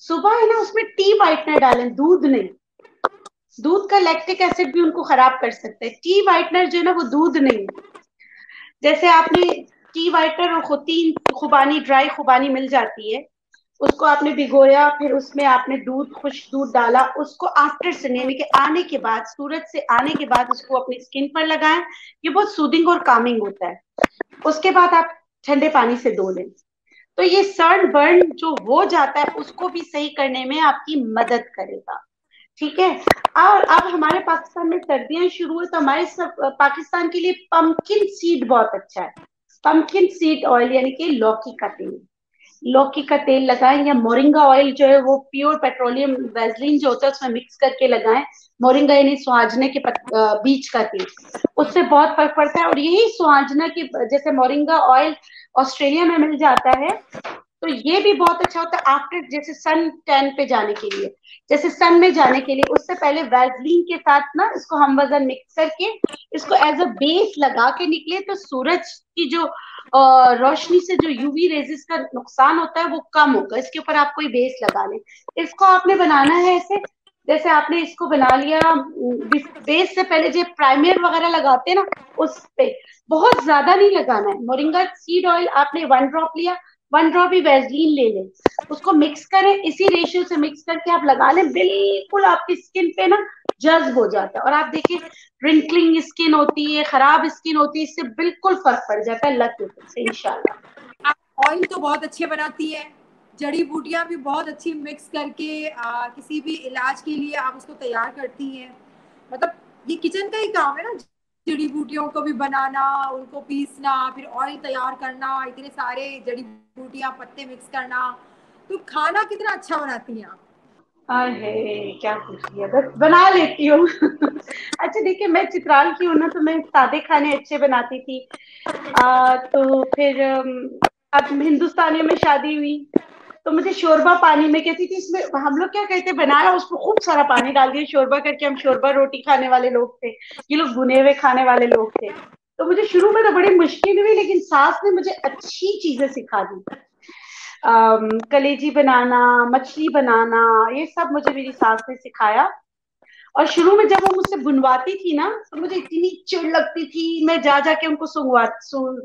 [SPEAKER 4] सुबह है ना उसमें टी वाइटनर डालें, दूध नहीं। दूध का लैक्टिक एसिड भी उनको खराब कर सकता है, टी वाइटनर जो है ना वो दूध नहीं। जैसे आपने टी वाइटनर और खुबानी, ड्राई खुबानी मिल जाती है, उसको आपने भिगोया, फिर उसमें आपने दूध, खुश दूध डाला, उसको आफ्टर सन यानी कि आने के बाद, सूरज से आने के बाद उसको अपनी स्किन पर लगाएं। ये बहुत सूदिंग और कामिंग होता है। उसके बाद आप ठंडे पानी से धो लें, तो ये सन बर्न जो हो जाता है उसको भी सही करने में आपकी मदद करेगा। ठीक है। और अब हमारे पाकिस्तान में सर्दियां शुरू है, तो हमारे सब पाकिस्तान के लिए पंपकिन सीड बहुत अच्छा है। पंपकिन सीड ऑयल यानी कि लौकी का तेल, लौकी का तेल लगाएं, या मोरिंगा ऑयल जो है वो प्योर पेट्रोलियम वैसलीन जो होता है उसमें मिक्स करके लगाएं। मोरिंगा यानी सुहाजना के बीज का तेल, उससे बहुत फर्क पड़ता है। और यही सुहाजना के, जैसे मोरिंगा ऑयल ऑस्ट्रेलिया में मिल जाता है, तो ये भी बहुत अच्छा होता है आफ्टर, जैसे सन टैन पे जाने के लिए, जैसे सन में जाने के लिए उससे पहले वैसलीन के साथ ना इसको हम वजन मिक्स करके इसको एज अ बेस लगा के निकले, तो सूरज की जो रोशनी से जो यूवी रेजिस का नुकसान होता है वो कम होगा। इसके ऊपर आप कोई बेस लगा लें। इसको आपने बनाना है ऐसे, जैसे आपने इसको बना लिया, बेस से पहले जो प्राइमर वगैरह लगाते हैं ना, उस पे बहुत ज्यादा नहीं लगाना है। मोरिंगा सीड ऑयल आपने 1 ड्रॉप लिया, 1 ड्रॉप ही वैसलीन ले लें, उसको मिक्स करें, इसी रेशियो से मिक्स करके आप लगा लें, बिल्कुल आपकी स्किन पे ना जज्ब हो जाता है। और आप देखिए, रिंकलिंग स्किन होती है, खराब स्किन होती है, इससे बिल्कुल फर्क पड़ जाता है अल्लाह के हुक्म से इंशाल्लाह।
[SPEAKER 5] आप ऑयल तो बहुत अच्छे बनाती है, जड़ी बूटियां भी बहुत अच्छी मिक्स करके किसी भी इलाज के लिए आप उसको तैयार करती हैं। मतलब ये किचन का ही काम है ना, जड़ी बूटियों को भी बनाना, उनको पीसना, फिर ऑयल तैयार करना, इतने सारे जड़ी बूटियां पत्ते मिक्स करना। तो खाना कितना अच्छा बनाती हैं आप?
[SPEAKER 4] अरे क्या पूछ लिया, बस बना लेती हूँ। अच्छा देखिए, मैं चित्राल की हूँ ना, तो मैं सादे खाने अच्छे बनाती थी। तो फिर अब हिंदुस्तानियों में शादी हुई, तो मुझे शोरबा पानी में कहती थी, इसमें हम लोग क्या कहते बनाया, उसमें खूब सारा पानी डाल दिया शोरबा करके, हम शोरबा रोटी खाने वाले लोग थे, ये लोग भुने हुए खाने वाले लोग थे। तो मुझे शुरू में तो बड़ी मुश्किल हुई, लेकिन सास ने मुझे अच्छी चीजें सिखा दी। कलेजी बनाना, मछली बनाना, ये सब मुझे मेरी सास ने सिखाया। और शुरू में जब वो मुझसे बुनवाती थी ना, तो मुझे इतनी चिढ़ लगती थी, मैं जा जाके उनको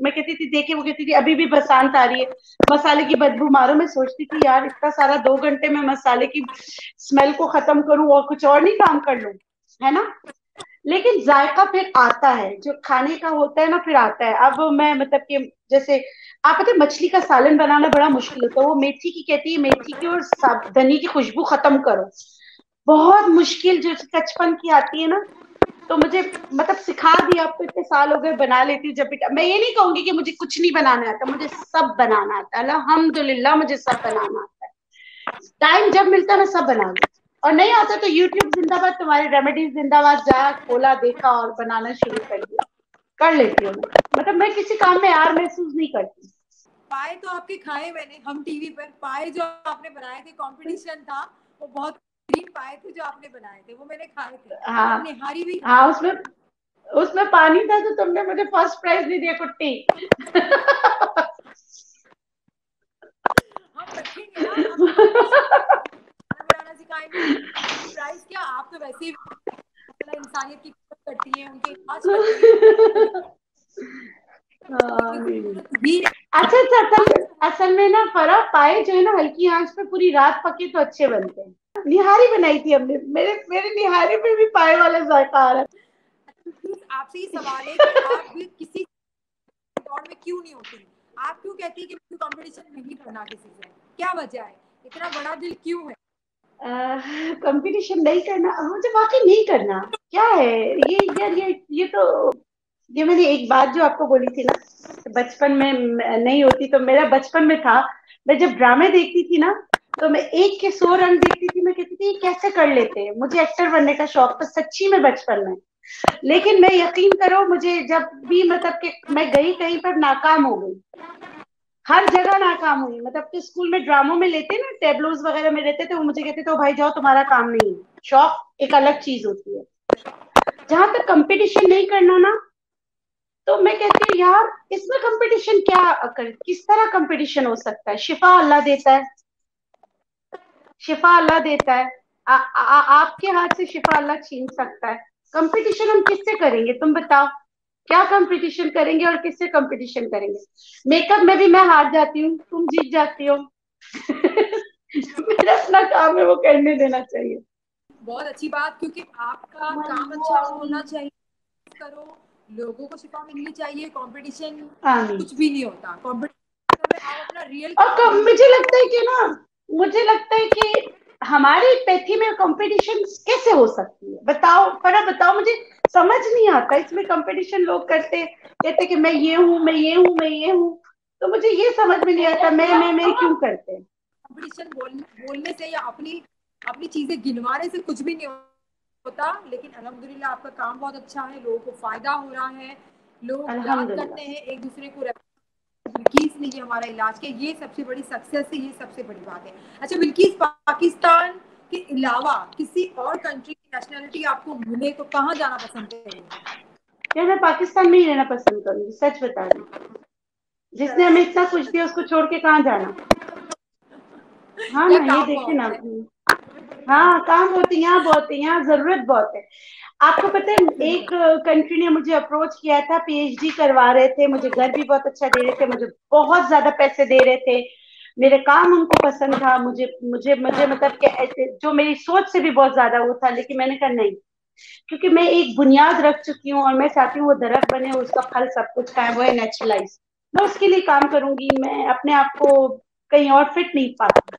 [SPEAKER 4] मैं कहती थी, देखिए, वो कहती थी अभी भी बसंत आ रही है, मसाले की बदबू मारो। मैं सोचती थी यार इतना सारा 2 घंटे में मसाले की स्मेल को खत्म करूं और कुछ और नहीं काम कर लूं, है ना। लेकिन जायका फिर आता है, जो खाने का होता है ना, फिर आता है। अब मैं मतलब कि जैसे आप पता है, मछली का सालन बनाना बड़ा मुश्किल होता है। वो मेथी की कहती है, मेथी की और धनी की खुशबू खत्म करो, बहुत मुश्किल जो कचपन की आती है ना। तो मुझे मतलब सिखा दिया, अब तो इतने साल हो गए, बना लेती हूँ जब भी। मैं ये नहीं कहूंगी कि मुझे कुछ नहीं बनाना आता, मुझे सब बनाना आता है, अल्हम्दुलिल्लाह, मुझे सब बनाना आता है। टाइम जब मिलता है मैं सब बना लेती हूँ। और नहीं आता तो यूट्यूब जिंदाबाद, तुम्हारी रेमेडीज जिंदाबाद, जा खोला, देखा और बनाना शुरू कर दिया, कर लेती हूँ मैं। मतलब मैं किसी काम में यार महसूस नहीं करती।
[SPEAKER 5] पाए तो आपके खाए मैंने, हम टीवी पर पाए जो आपने बनाए थे, कंपटीशन था, वो बहुत बेहतरीन पाए थे जो आपने बनाए थे, वो मैंने खाए थे। और
[SPEAKER 4] हाँ
[SPEAKER 5] निहारी भी।
[SPEAKER 4] हाँ, उसमें उसमें पानी था, तो तुमने मुझे फर्स्ट प्राइज नहीं दिया कुट्टी।
[SPEAKER 5] हम रखेंगे ना, हम कंपटीशन बनाना सिखाएंगे। प्राइस क्या, आप तो वैसे ही इंसानियत की खिदमत करती हैं, उनके इलाज करती हैं, की
[SPEAKER 4] हाँ,
[SPEAKER 5] कोई
[SPEAKER 4] नहीं नहीं।
[SPEAKER 5] जरूरत ही नहीं।
[SPEAKER 4] अच्छा अच्छा, असल में ना फरा पाए जो है ना, हल्की आंच पे पूरी रात पके तो अच्छे बनते हैं। निहारी बनाई थी हमने, मेरे मेरे निहारी में भी पाए वाला जायका आ रहा
[SPEAKER 5] आपसे ये सवाल है कि आप भी किसी दौड़ में क्यों नहीं होती, आप क्यों कहती है कि मुझे कंपटीशन नहीं करना किसी से, क्या वजह है, इतना बड़ा दिल क्यों है?
[SPEAKER 4] था। कंपटीशन नहीं करना, मुझे वाकई नहीं करना। क्या है ये यार, ये तो, ये मैंने एक बात जो आपको बोली थी ना, बचपन में नहीं होती, तो मेरा बचपन में था। मैं जब ड्रामे देखती थी ना, तो मैं एक के 100 रंग देखती थी, मैं कहती थी ये कैसे कर लेते हैं। मुझे एक्टर बनने का शौक था सच्ची में बचपन में। लेकिन मैं यकीन करो, मुझे जब भी मतलब कि मैं गई कहीं पर, नाकाम हो गई, हर जगह नाकाम हुई। मतलब कि स्कूल में ड्रामों में लेते ना, टेबलोज वगैरह में रहते थे, वो मुझे कहते थे ओ भाई जाओ, तुम्हारा काम नहीं है। शौक एक अलग चीज होती है। जहां तक कंपटीशन नहीं करना ना, तो मैं कहती हूँ यार, इसमें कंपटीशन क्या किस तरह कंपटीशन हो सकता है। शिफा अल्लाह देता है, शिफा अल्लाह देता है। आपके हाथ से शिफा अल्लाह छीन सकता है। कंपटीशन हम किससे करेंगे, तुम बताओ। क्या कंपटीशन करेंगे और किससे कंपटीशन करेंगे। मेकअप में भी मैं हार जाती हूँ, तुम जीत जाती हो। मेरा अपना काम है, वो करने देना चाहिए।
[SPEAKER 5] बहुत अच्छी बात, क्योंकि आपका काम अच्छा होना चाहिए, करो, लोगों को शिफा मिलनी चाहिए। कंपटीशन
[SPEAKER 4] आमीन।
[SPEAKER 5] कुछ भी नहीं होता, कंपटीशन में आप अपना रियल
[SPEAKER 4] और
[SPEAKER 5] काम नहीं
[SPEAKER 4] मुझे
[SPEAKER 5] कर रहे
[SPEAKER 4] लगता है
[SPEAKER 5] हो।
[SPEAKER 4] कि ना, मुझे लगता है कि हमारी पैथी में कंपटीशन कैसे हो सकती है, बताओ फरा, बताओ मुझे। समझ नहीं आता इसमें कंपटीशन लोग करते, कहते कि मैं ये हूँ, मैं ये हूँ, मैं ये हूँ। तो मुझे ये समझ में नहीं आता, मैं क्यों करते हैं।
[SPEAKER 5] कंपटीशन बोलने से या अपनी अपनी चीजें गिनवाने से कुछ भी नहीं होता। लेकिन अल्हम्दुलिल्लाह आपका काम बहुत अच्छा है, लोगों को फायदा हो रहा है, लोग याद करते
[SPEAKER 4] अल्हम्दुलिल्लाह।
[SPEAKER 5] हैं एक दूसरे को। बिल्किस ने ये हमारा इलाज किया, ये सबसे बड़ी सक्सेस है, ये सबसे बड़ी बात है। अच्छा बिल्किस, पाकिस्तान के अलावा किसी और कंट्री की नेशनलिटी आपको मिले तो कहाँ जाना पसंद करेंगे?
[SPEAKER 4] यार मैं पाकिस्तान में ही रहना पसंद करूंगी, सच बता रही हूँ। जिसने हमें इतना कुछ दिया, उसको छोड़ के कहाँ जाना। हाँ
[SPEAKER 5] या
[SPEAKER 4] ना, ये
[SPEAKER 5] काम
[SPEAKER 4] देखे
[SPEAKER 5] बहुत
[SPEAKER 4] ना।
[SPEAKER 5] है?
[SPEAKER 4] हाँ, काम बहुत है यहाँ, बहुत है यहाँ, जरूरत बहुत है। आपको पता है, एक कंट्री ने मुझे अप्रोच किया था, पीएचडी करवा रहे थे, मुझे घर भी बहुत अच्छा दे रहे थे, मुझे बहुत ज्यादा पैसे दे रहे थे, मेरे काम उनको पसंद था, मुझे मुझे मुझे मतलब कि जो मेरी सोच से भी बहुत ज्यादा वो था। लेकिन मैंने कहा नहीं, क्योंकि मैं एक बुनियाद रख चुकी हूँ और मैं चाहती हूँ वो दरख्त बने, उसका फल सब कुछ खाए, वो है नेचुरलाइज। मैं उसके लिए काम करूंगी, मैं अपने आप को कहीं और फिट नहीं पाती।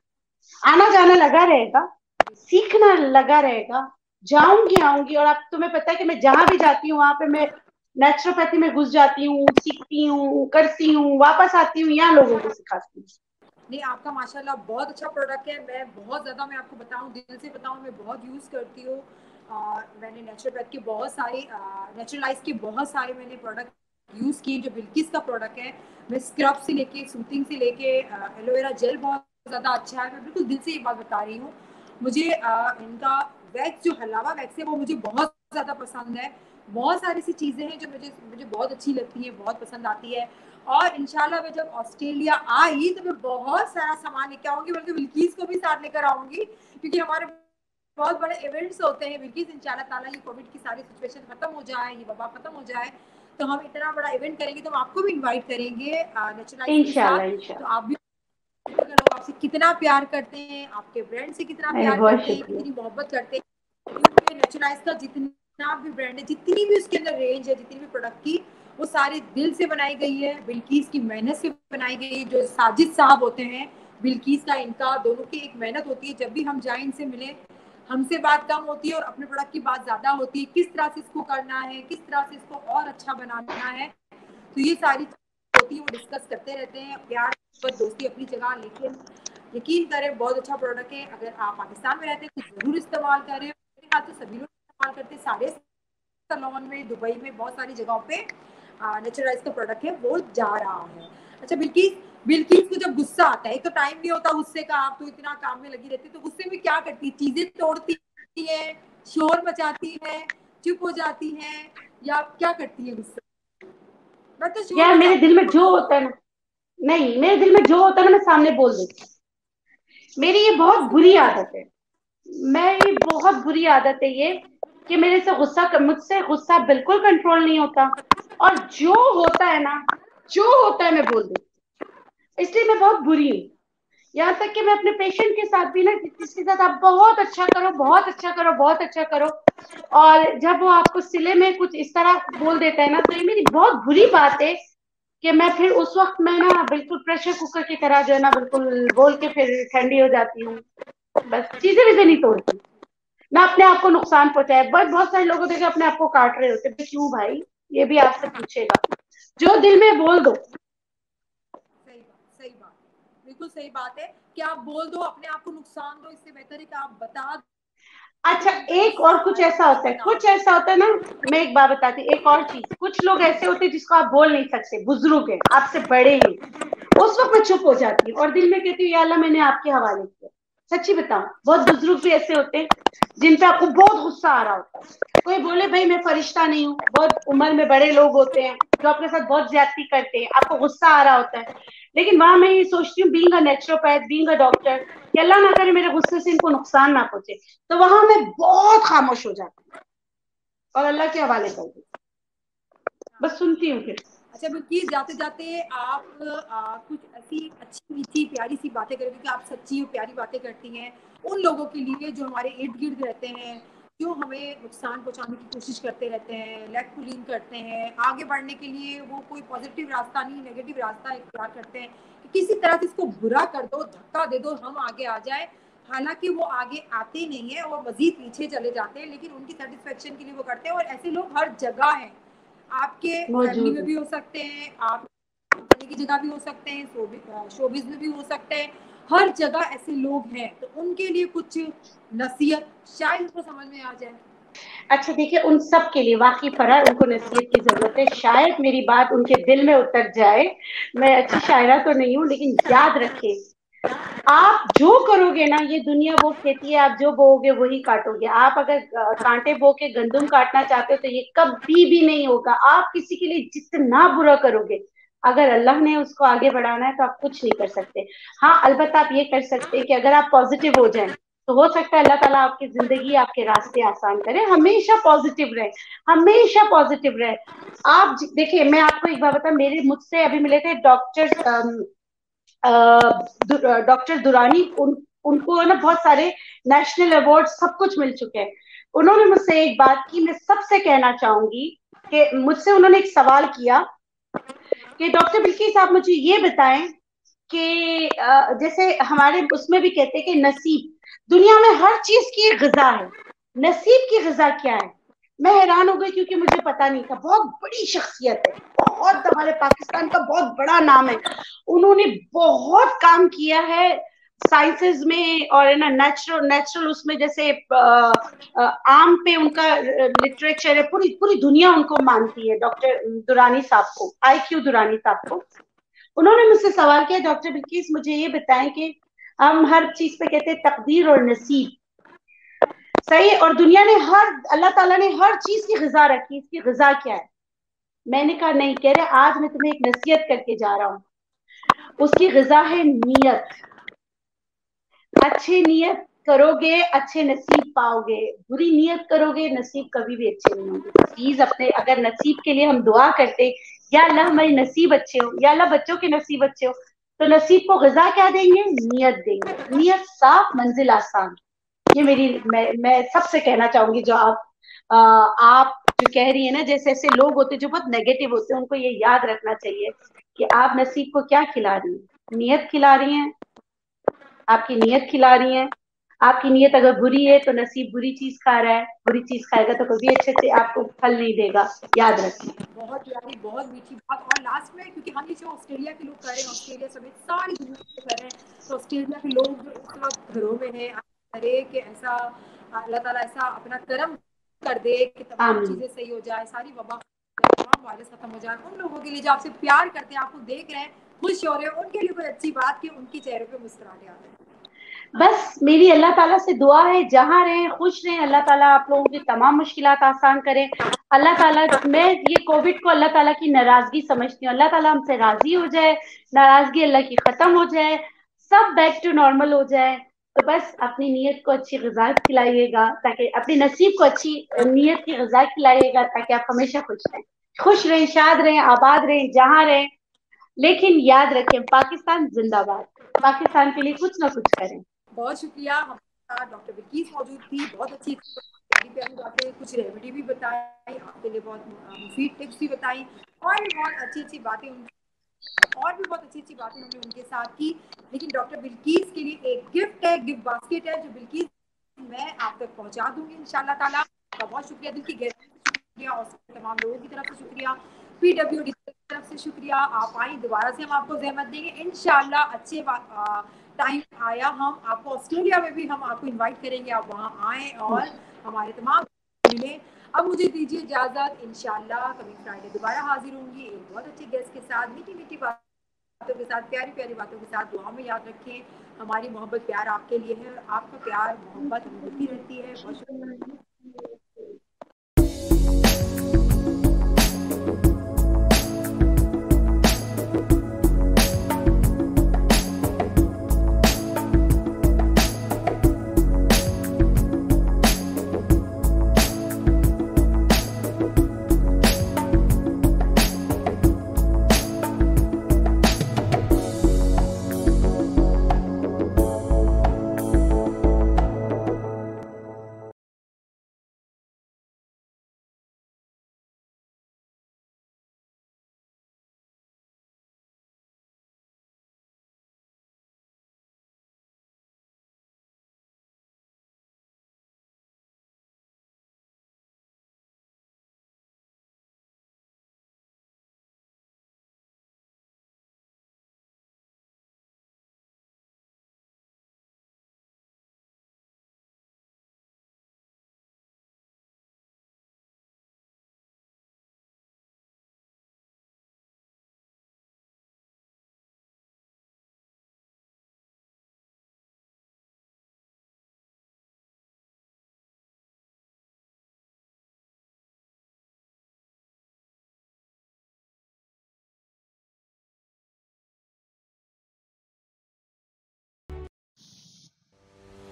[SPEAKER 4] आना जाना लगा रहेगा, सीखना लगा रहेगा, जाऊंगी आऊंगी। और अब तुम्हें पता है कि मैं जहां भी जाती हूँ, वहां पे मैं नेचुरोपैथी में घुस जाती हूँ, सीखती हूँ, करती हूँ, वापस आती हूँ, यहाँ लोगों को सिखाती हूँ।
[SPEAKER 5] नहीं, आपका माशाल्लाह बहुत अच्छा प्रोडक्ट है। मैं बहुत ज़्यादा, मैं आपको बताऊं, दिल से बताऊं, मैं बहुत यूज़ करती हूँ। मैंने नेचुरोपैथ के बहुत सारे, नेचुरलाइज के बहुत सारे मैंने प्रोडक्ट यूज़ किए। जो बिल्किस का प्रोडक्ट है, मैं स्क्रब से लेके, सूथिंग से लेके, एलोवेरा जेल बहुत ज्यादा अच्छा है, मैं बिल्कुल दिल से ये बात बता रही हूँ। मुझे इनका वैक्स, जो हलावा वैक्स है, वो मुझे बहुत ज्यादा पसंद है। बहुत सारी सी चीजें हैं जो मुझे मुझे बहुत अच्छी लगती है, बहुत पसंद आती है। और इंशाल्लाह मैं जब ऑस्ट्रेलिया आई तो मैं बहुत सारा सामान लेके आऊंगी, बल्कि बिल्किस को भी साथ लेकर आऊंगी, क्योंकि हमारे बहुत बड़े इवेंट्स होते हैं बिल्किस। इंशाल्लाह ताला ये कोविड की सारी सिचुएशन खत्म हो जाए, ये वबा खत्म हो जाए, तो हम इतना बड़ा इवेंट करेंगे, तो हम आपको भी इनवाइट करेंगे नेचुरलाइज के
[SPEAKER 4] इंशाल्लाह
[SPEAKER 5] साथ। तो
[SPEAKER 4] इंशाल्लाह।
[SPEAKER 5] आप भी, अगर लोग आपसे कितना प्यार करते हैं, आपके ब्रांड से कितना
[SPEAKER 4] अरे
[SPEAKER 5] प्यार
[SPEAKER 4] बहुत
[SPEAKER 5] करते हैं,
[SPEAKER 4] शुक्रिया।
[SPEAKER 5] कितनी मोहब्बत करते हैं, क्योंकि नेचुरलाइज का जितना भी ब्रांड है, जितनी भी उसके अंदर रेंज है, जितनी भी प्रोडक्ट की, वो सारी दिल से बनाई गई है, बिल्किस की मेहनत से बनाई गई है। जो साजिद साहब होते हैं, बिल्किस का, इनका दोनों की एक मेहनत होती है। जब भी हम जाए इनसे मिले, हमसे बात कम होती है और अपने प्रोडक्ट की बात ज्यादा होती है, किस तरह से इसको करना है, किस तरह से इसको और अच्छा बनाना है। तो ये सारी होती है, वो डिस्कस करते रहते हैं। प्यार और दोस्ती अपनी जगह, लेकिन यकीन करें बहुत अच्छा प्रोडक्ट है। अगर आप पाकिस्तान में रहते हैं तो जरूर इस्तेमाल करें। मेरे ख्याल से सभी लोग इस्तेमाल करते हैं, सारे सैलून में, दुबई में, बहुत सारी जगहों पे नेचुरलाइज का प्रोडक्ट है वो जा रहा है। अच्छा बिल्किस, बिल्किस को जब गुस्सा आता है, तो टाइम नहीं होता गुस्से का, आप तो इतना काम में लगी रहती है, तो गुस्से में क्या करती है? चीजें तोड़ती है, शोर मचाती है, चुप हो जाती है, या क्या करती है गुस्से? मैं तो शोर
[SPEAKER 4] यार मेरे
[SPEAKER 5] मचाती
[SPEAKER 4] दिल
[SPEAKER 5] हूँ।
[SPEAKER 4] में जो होता है ना, नहीं मेरे दिल में जो होता है ना मैं सामने बोल देती हूँ। मेरी ये बहुत
[SPEAKER 5] इसको
[SPEAKER 4] बुरी
[SPEAKER 5] बोल दो।
[SPEAKER 4] आदत है। मैं ये बहुत बुरी आदत है ये, कि मेरे से मुझसे गुस्सा बिल्कुल कंट्रोल नहीं होता। और जो होता है ना, जो होता है मैं बोल देती हूँ। इसलिए मैं बहुत बुरी हूँ। यहाँ तक कि मैं अपने पेशेंट के साथ भी ना, जिसके साथ आप बहुत अच्छा करो, बहुत अच्छा करो, बहुत अच्छा करो, और जब वो आपको सिले में कुछ इस तरह बोल देता है ना, तो ये मेरी बहुत बुरी बात है, कि मैं फिर उस वक्त मैं ना बिल्कुल प्रेशर कुकर की तरह जो है ना, बिल्कुल बोल के फिर ठंडी हो जाती हूँ। बस चीजें वैसे नहीं तोड़ती ना, अपने आप को नुकसान पहुंचाए। बस बहुत सारे लोगों देखे अपने आप को काट रहे होते, क्यों भाई? ये भी आपसे पूछेगा। जो दिल में बोल दो।
[SPEAKER 5] सही बात, सही बात, बिल्कुल सही बात है कि आप बोल दो, अपने आप को नुकसान दो, इससे बेहतर है कि आप बता
[SPEAKER 4] अच्छा,
[SPEAKER 5] दो। उनको
[SPEAKER 4] एक
[SPEAKER 5] गुस्सा
[SPEAKER 4] और
[SPEAKER 5] आ
[SPEAKER 4] कुछ
[SPEAKER 5] रहा है
[SPEAKER 4] ऐसा
[SPEAKER 5] तो आप
[SPEAKER 4] होता है,
[SPEAKER 5] बता
[SPEAKER 4] कुछ
[SPEAKER 5] दो।
[SPEAKER 4] ऐसा होता है ना। मैं एक बात बताती हूँ, एक और चीज, कुछ लोग ऐसे होते हैं जिसको आप बोल नहीं सकते, बुजुर्ग है, आपसे बड़े हैं, उस वक्त मैं चुप हो जाती हूँ और दिल में कहती हूँ या अल्लाह मैंने आपके हवाले किया। सच्ची बताऊं, बहुत बुजुर्ग भी ऐसे होते हैं जिन पे आपको बहुत गुस्सा आ रहा होता है। कोई बोले भाई मैं फरिश्ता नहीं हूँ, बहुत उम्र में बड़े लोग होते हैं जो अपने साथ बहुत ज्यादती करते हैं, आपको गुस्सा आ रहा होता है। लेकिन वहां मैं ये सोचती हूँ, being a naturopath, being a doctor, कि अल्लाह ना करे मेरे गुस्से से इनको नुकसान ना पहुंचे, तो वहां मैं बहुत खामोश हो जाती हूँ और अल्लाह के हवाले कर दी, बस सुनती हूँ फिर।
[SPEAKER 5] अच्छा बिल्कुल, जाते जाते आप कुछ ऐसी अच्छी मीठी प्यारी सी बातें करें, क्योंकि आप सच्ची और प्यारी बातें करती हैं उन लोगों के लिए जो हमारे इर्द गिर्द रहते हैं, जो हमें नुकसान पहुंचाने की कोशिश करते रहते हैं, लेग पुलिंग करते हैं, आगे बढ़ने के लिए वो कोई पॉजिटिव रास्ता नहीं, नेगेटिव रास्ता इख्तियार करते हैं कि किसी तरह से इसको बुरा कर दो, धक्का दे दो, हम आगे आ जाए। हालांकि वो आगे आते नहीं है, वो मजीद पीछे चले जाते हैं, लेकिन उनकी सेटिस्फेक्शन के लिए वो करते हैं। और ऐसे लोग हर जगह हैं, आपके फैमिली
[SPEAKER 4] मौजूद
[SPEAKER 5] में
[SPEAKER 4] है।
[SPEAKER 5] भी हो सकते हैं, आप कंपनी की जगह भी हो सकते हैं, शोबिज में भी हो सकते हैं, हर जगह ऐसे लोग हैं। तो उनके लिए कुछ नसीहत शायद उनको समझ में आ जाए।
[SPEAKER 4] अच्छा देखिए, उन सब के लिए वाकई फरार उनको नसीहत की जरूरत है, शायद मेरी बात उनके दिल में उतर जाए। मैं अच्छी शायरा तो नहीं हूँ, लेकिन याद रखें, आप जो करोगे ना, ये दुनिया वो कहती है आप जो बोओगे वही काटोगे। आप अगर कांटे बो के गंदुम काटना चाहते हो तो ये कभी भी नहीं होगा। आप किसी के लिए जितना बुरा करोगे, अगर अल्लाह ने उसको आगे बढ़ाना है तो आप कुछ नहीं कर सकते। हाँ, अलबत्ता आप ये कर सकते हैं कि अगर आप पॉजिटिव हो जाएं, तो हो सकता है अल्लाह ताला आपकी जिंदगी, आपके रास्ते आसान करे। हमेशा पॉजिटिव रहे, हमेशा पॉजिटिव रहे। आप देखिए, मैं आपको एक बात बता, मेरे मुझसे अभी मिले थे डॉक्टर दुरानी, उनको ना बहुत सारे नेशनल अवार्ड सब कुछ मिल चुके हैं। उन्होंने मुझसे एक बात की, मैं सबसे कहना चाहूंगी कि मुझसे उन्होंने एक सवाल किया कि डॉक्टर बिल्किस आप मुझे ये बताएं कि जैसे हमारे उसमें भी कहते हैं कि नसीब, दुनिया में हर चीज की एक ग़िज़ा है, नसीब की ग़िज़ा क्या है? मैं हैरान हो गई क्योंकि मुझे पता नहीं था। बहुत बड़ी शख्सियत है, बहुत, हमारे पाकिस्तान का बहुत बड़ा नाम है। उन्होंने बहुत काम किया है साइंसेज में, और है ना नेचुरल नेचुरल उसमें, जैसे आम पे उनका लिटरेचर है, पूरी पूरी दुनिया उनको मानती है, डॉक्टर दुरानी साहब को, IQ दुरानी साहब को। उन्होंने मुझसे सवाल किया, डॉक्टर बिल्किस मुझे ये बताएं कि हम हर चीज पे कहते हैं तकदीर और नसीब, सही। और दुनिया ने अल्लाह ताला ने हर चीज की ग़िज़ा रखी, इसकी ग़िज़ा क्या है? मैंने कहा नहीं, कह रहे आज मैं तुम्हें एक नसीहत करके जा रहा हूँ, उसकी ग़िज़ा है नीयत। अच्छी नीयत करोगे अच्छे नसीब पाओगे, बुरी नीयत करोगे नसीब कभी भी अच्छे नहीं होंगे। प्लीज अपने, अगर नसीब के लिए हम दुआ करते, या अल्लाह हमारे नसीब अच्छे हो, या अल्लाह बच्चों के नसीब अच्छे हो, तो नसीब को ग़िज़ा क्या देंगे? नीयत देंगे। नीयत साफ, मंजिल आसान। ये मैं सबसे कहना चाहूंगी, जो आप जो कह रही है ना, जैसे ऐसे लोग होते जो बहुत नेगेटिव होते हैं, उनको ये याद रखना चाहिए कि आप नसीब को क्या खिला रही हैं? नीयत खिला रही हैं, आपकी नीयत खिला रही हैं। आपकी नीयत अगर बुरी है तो नसीब बुरी चीज खा रहा है, बुरी चीज खाएगा तो कभी अच्छे से आपको फल नहीं देगा, याद रखिए।
[SPEAKER 5] बहुत प्यारी, बहुत मीठी बात। और लास्ट में, क्योंकि हम ये जो ऑस्ट्रेलिया के लोग कर रहे हैं, ऑस्ट्रेलिया समेत सारी दुनिया में कर रहे हैं, तो ऑस्ट्रेलिया के लोग जो इस वक्त घरों में हैं, करे कि ऐसा अल्लाह ताला ऐसा अपना करम कर दे कि तमाम चीजें सही हो जाए, सारी वबा, तमाम वायरस खत्म हो जाए। उन लोगों के लिए जो आपसे प्यार करते हैं, आपको देख रहे हैं, खुश हो रहे हैं, उनके लिए कोई अच्छी बात कि उनके चेहरे पे मुस्कुराहट आ रही है।
[SPEAKER 4] बस मेरी अल्लाह ताला से दुआ है, जहां रहें खुश रहें, अल्लाह ताला आप लोगों की तमाम मुश्किलात आसान करें। अल्लाह ताला, मैं ये कोविड को अल्लाह ताला की नाराजगी समझती हूँ। अल्लाह ताला हमसे राजी हो जाए, नाराजगी अल्लाह की खत्म हो जाए, सब बैक टू नॉर्मल हो जाए। तो बस अपनी नीयत को अच्छी ग़िज़ा खिलाइएगा, ताकि अपने नसीब को अच्छी नीयत की ग़िज़ा खिलाइएगा, ताकि आप हमेशा खुश रहें, शाद रहें, आबाद रहें, जहां रहें। लेकिन याद रखें, पाकिस्तान जिंदाबाद, पाकिस्तान के लिए कुछ ना कुछ करें।
[SPEAKER 5] बहुत शुक्रिया। हमारे साथ डॉक्टर बिल्कीस मौजूद थी, बहुत अच्छी प्यारी प्यारी बातें, कुछ रेमेडी भी बताई, आपके लिए बहुत मुफीद टिप्स भी बताई, और भी बहुत अच्छी अच्छी बातें हमने उनके साथ की। लेकिन डॉक्टर बिल्कीस के लिए एक गिफ्ट है, गिफ्ट बास्केट है, जो बिल्कीस मैं आप तक पहुंचा दूंगी इंशाल्लाह ताला। बहुत शुक्रिया, दिल की गहराई से शुक्रिया, और तमाम लोगों की तरफ से शुक्रिया, PWD की तरफ से शुक्रिया। आप आई, दोबारा से हम आपको ज़हमत देंगे इंशाल्लाह। अच्छे टाइम आया, हम आपको ऑस्ट्रेलिया में भी हम आपको इनवाइट करेंगे, आप वहाँ आएँ और हमारे तमाम मिलें। अब मुझे दीजिए इजाज़त, इंशाल्लाह कभी फ्राइडे दोबारा हाजिर होंगी एक बहुत अच्छे गेस्ट के साथ, मीठी मीठी बातों के साथ, प्यारी प्यारी बातों के साथ। दुआ में याद रखें, हमारी मोहब्बत प्यार आपके लिए है, आपका प्यार मोहब्बत हमें मिलती रहती है। बहुत शुक्रिया।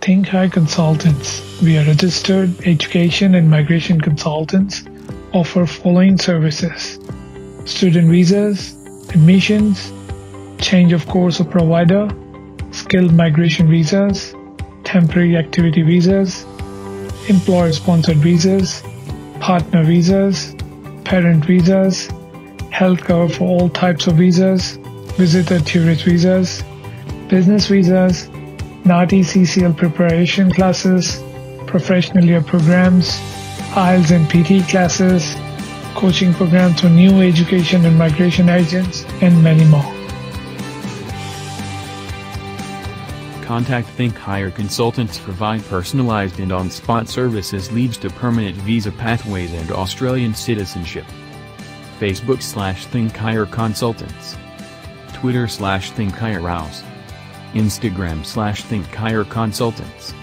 [SPEAKER 1] Think High Consultants. We are registered education and migration consultants, offer following services: student visas, admissions, change of course of provider, skilled migration visas, temporary activity visas, employer sponsored visas, partner visas, parent visas, health cover for all types of visas, visitor tourist visas, business visas, NATI CCL preparation classes, professional year programs, IELTS and PT classes, coaching programs for new education and migration agents, and many more.
[SPEAKER 2] Contact Think Higher Consultants provide personalized and on-spot services leads to permanent visa pathways and Australian citizenship. Facebook /Think Higher Consultants. Twitter /Think Higher House. Instagram /Think Higher Consultants.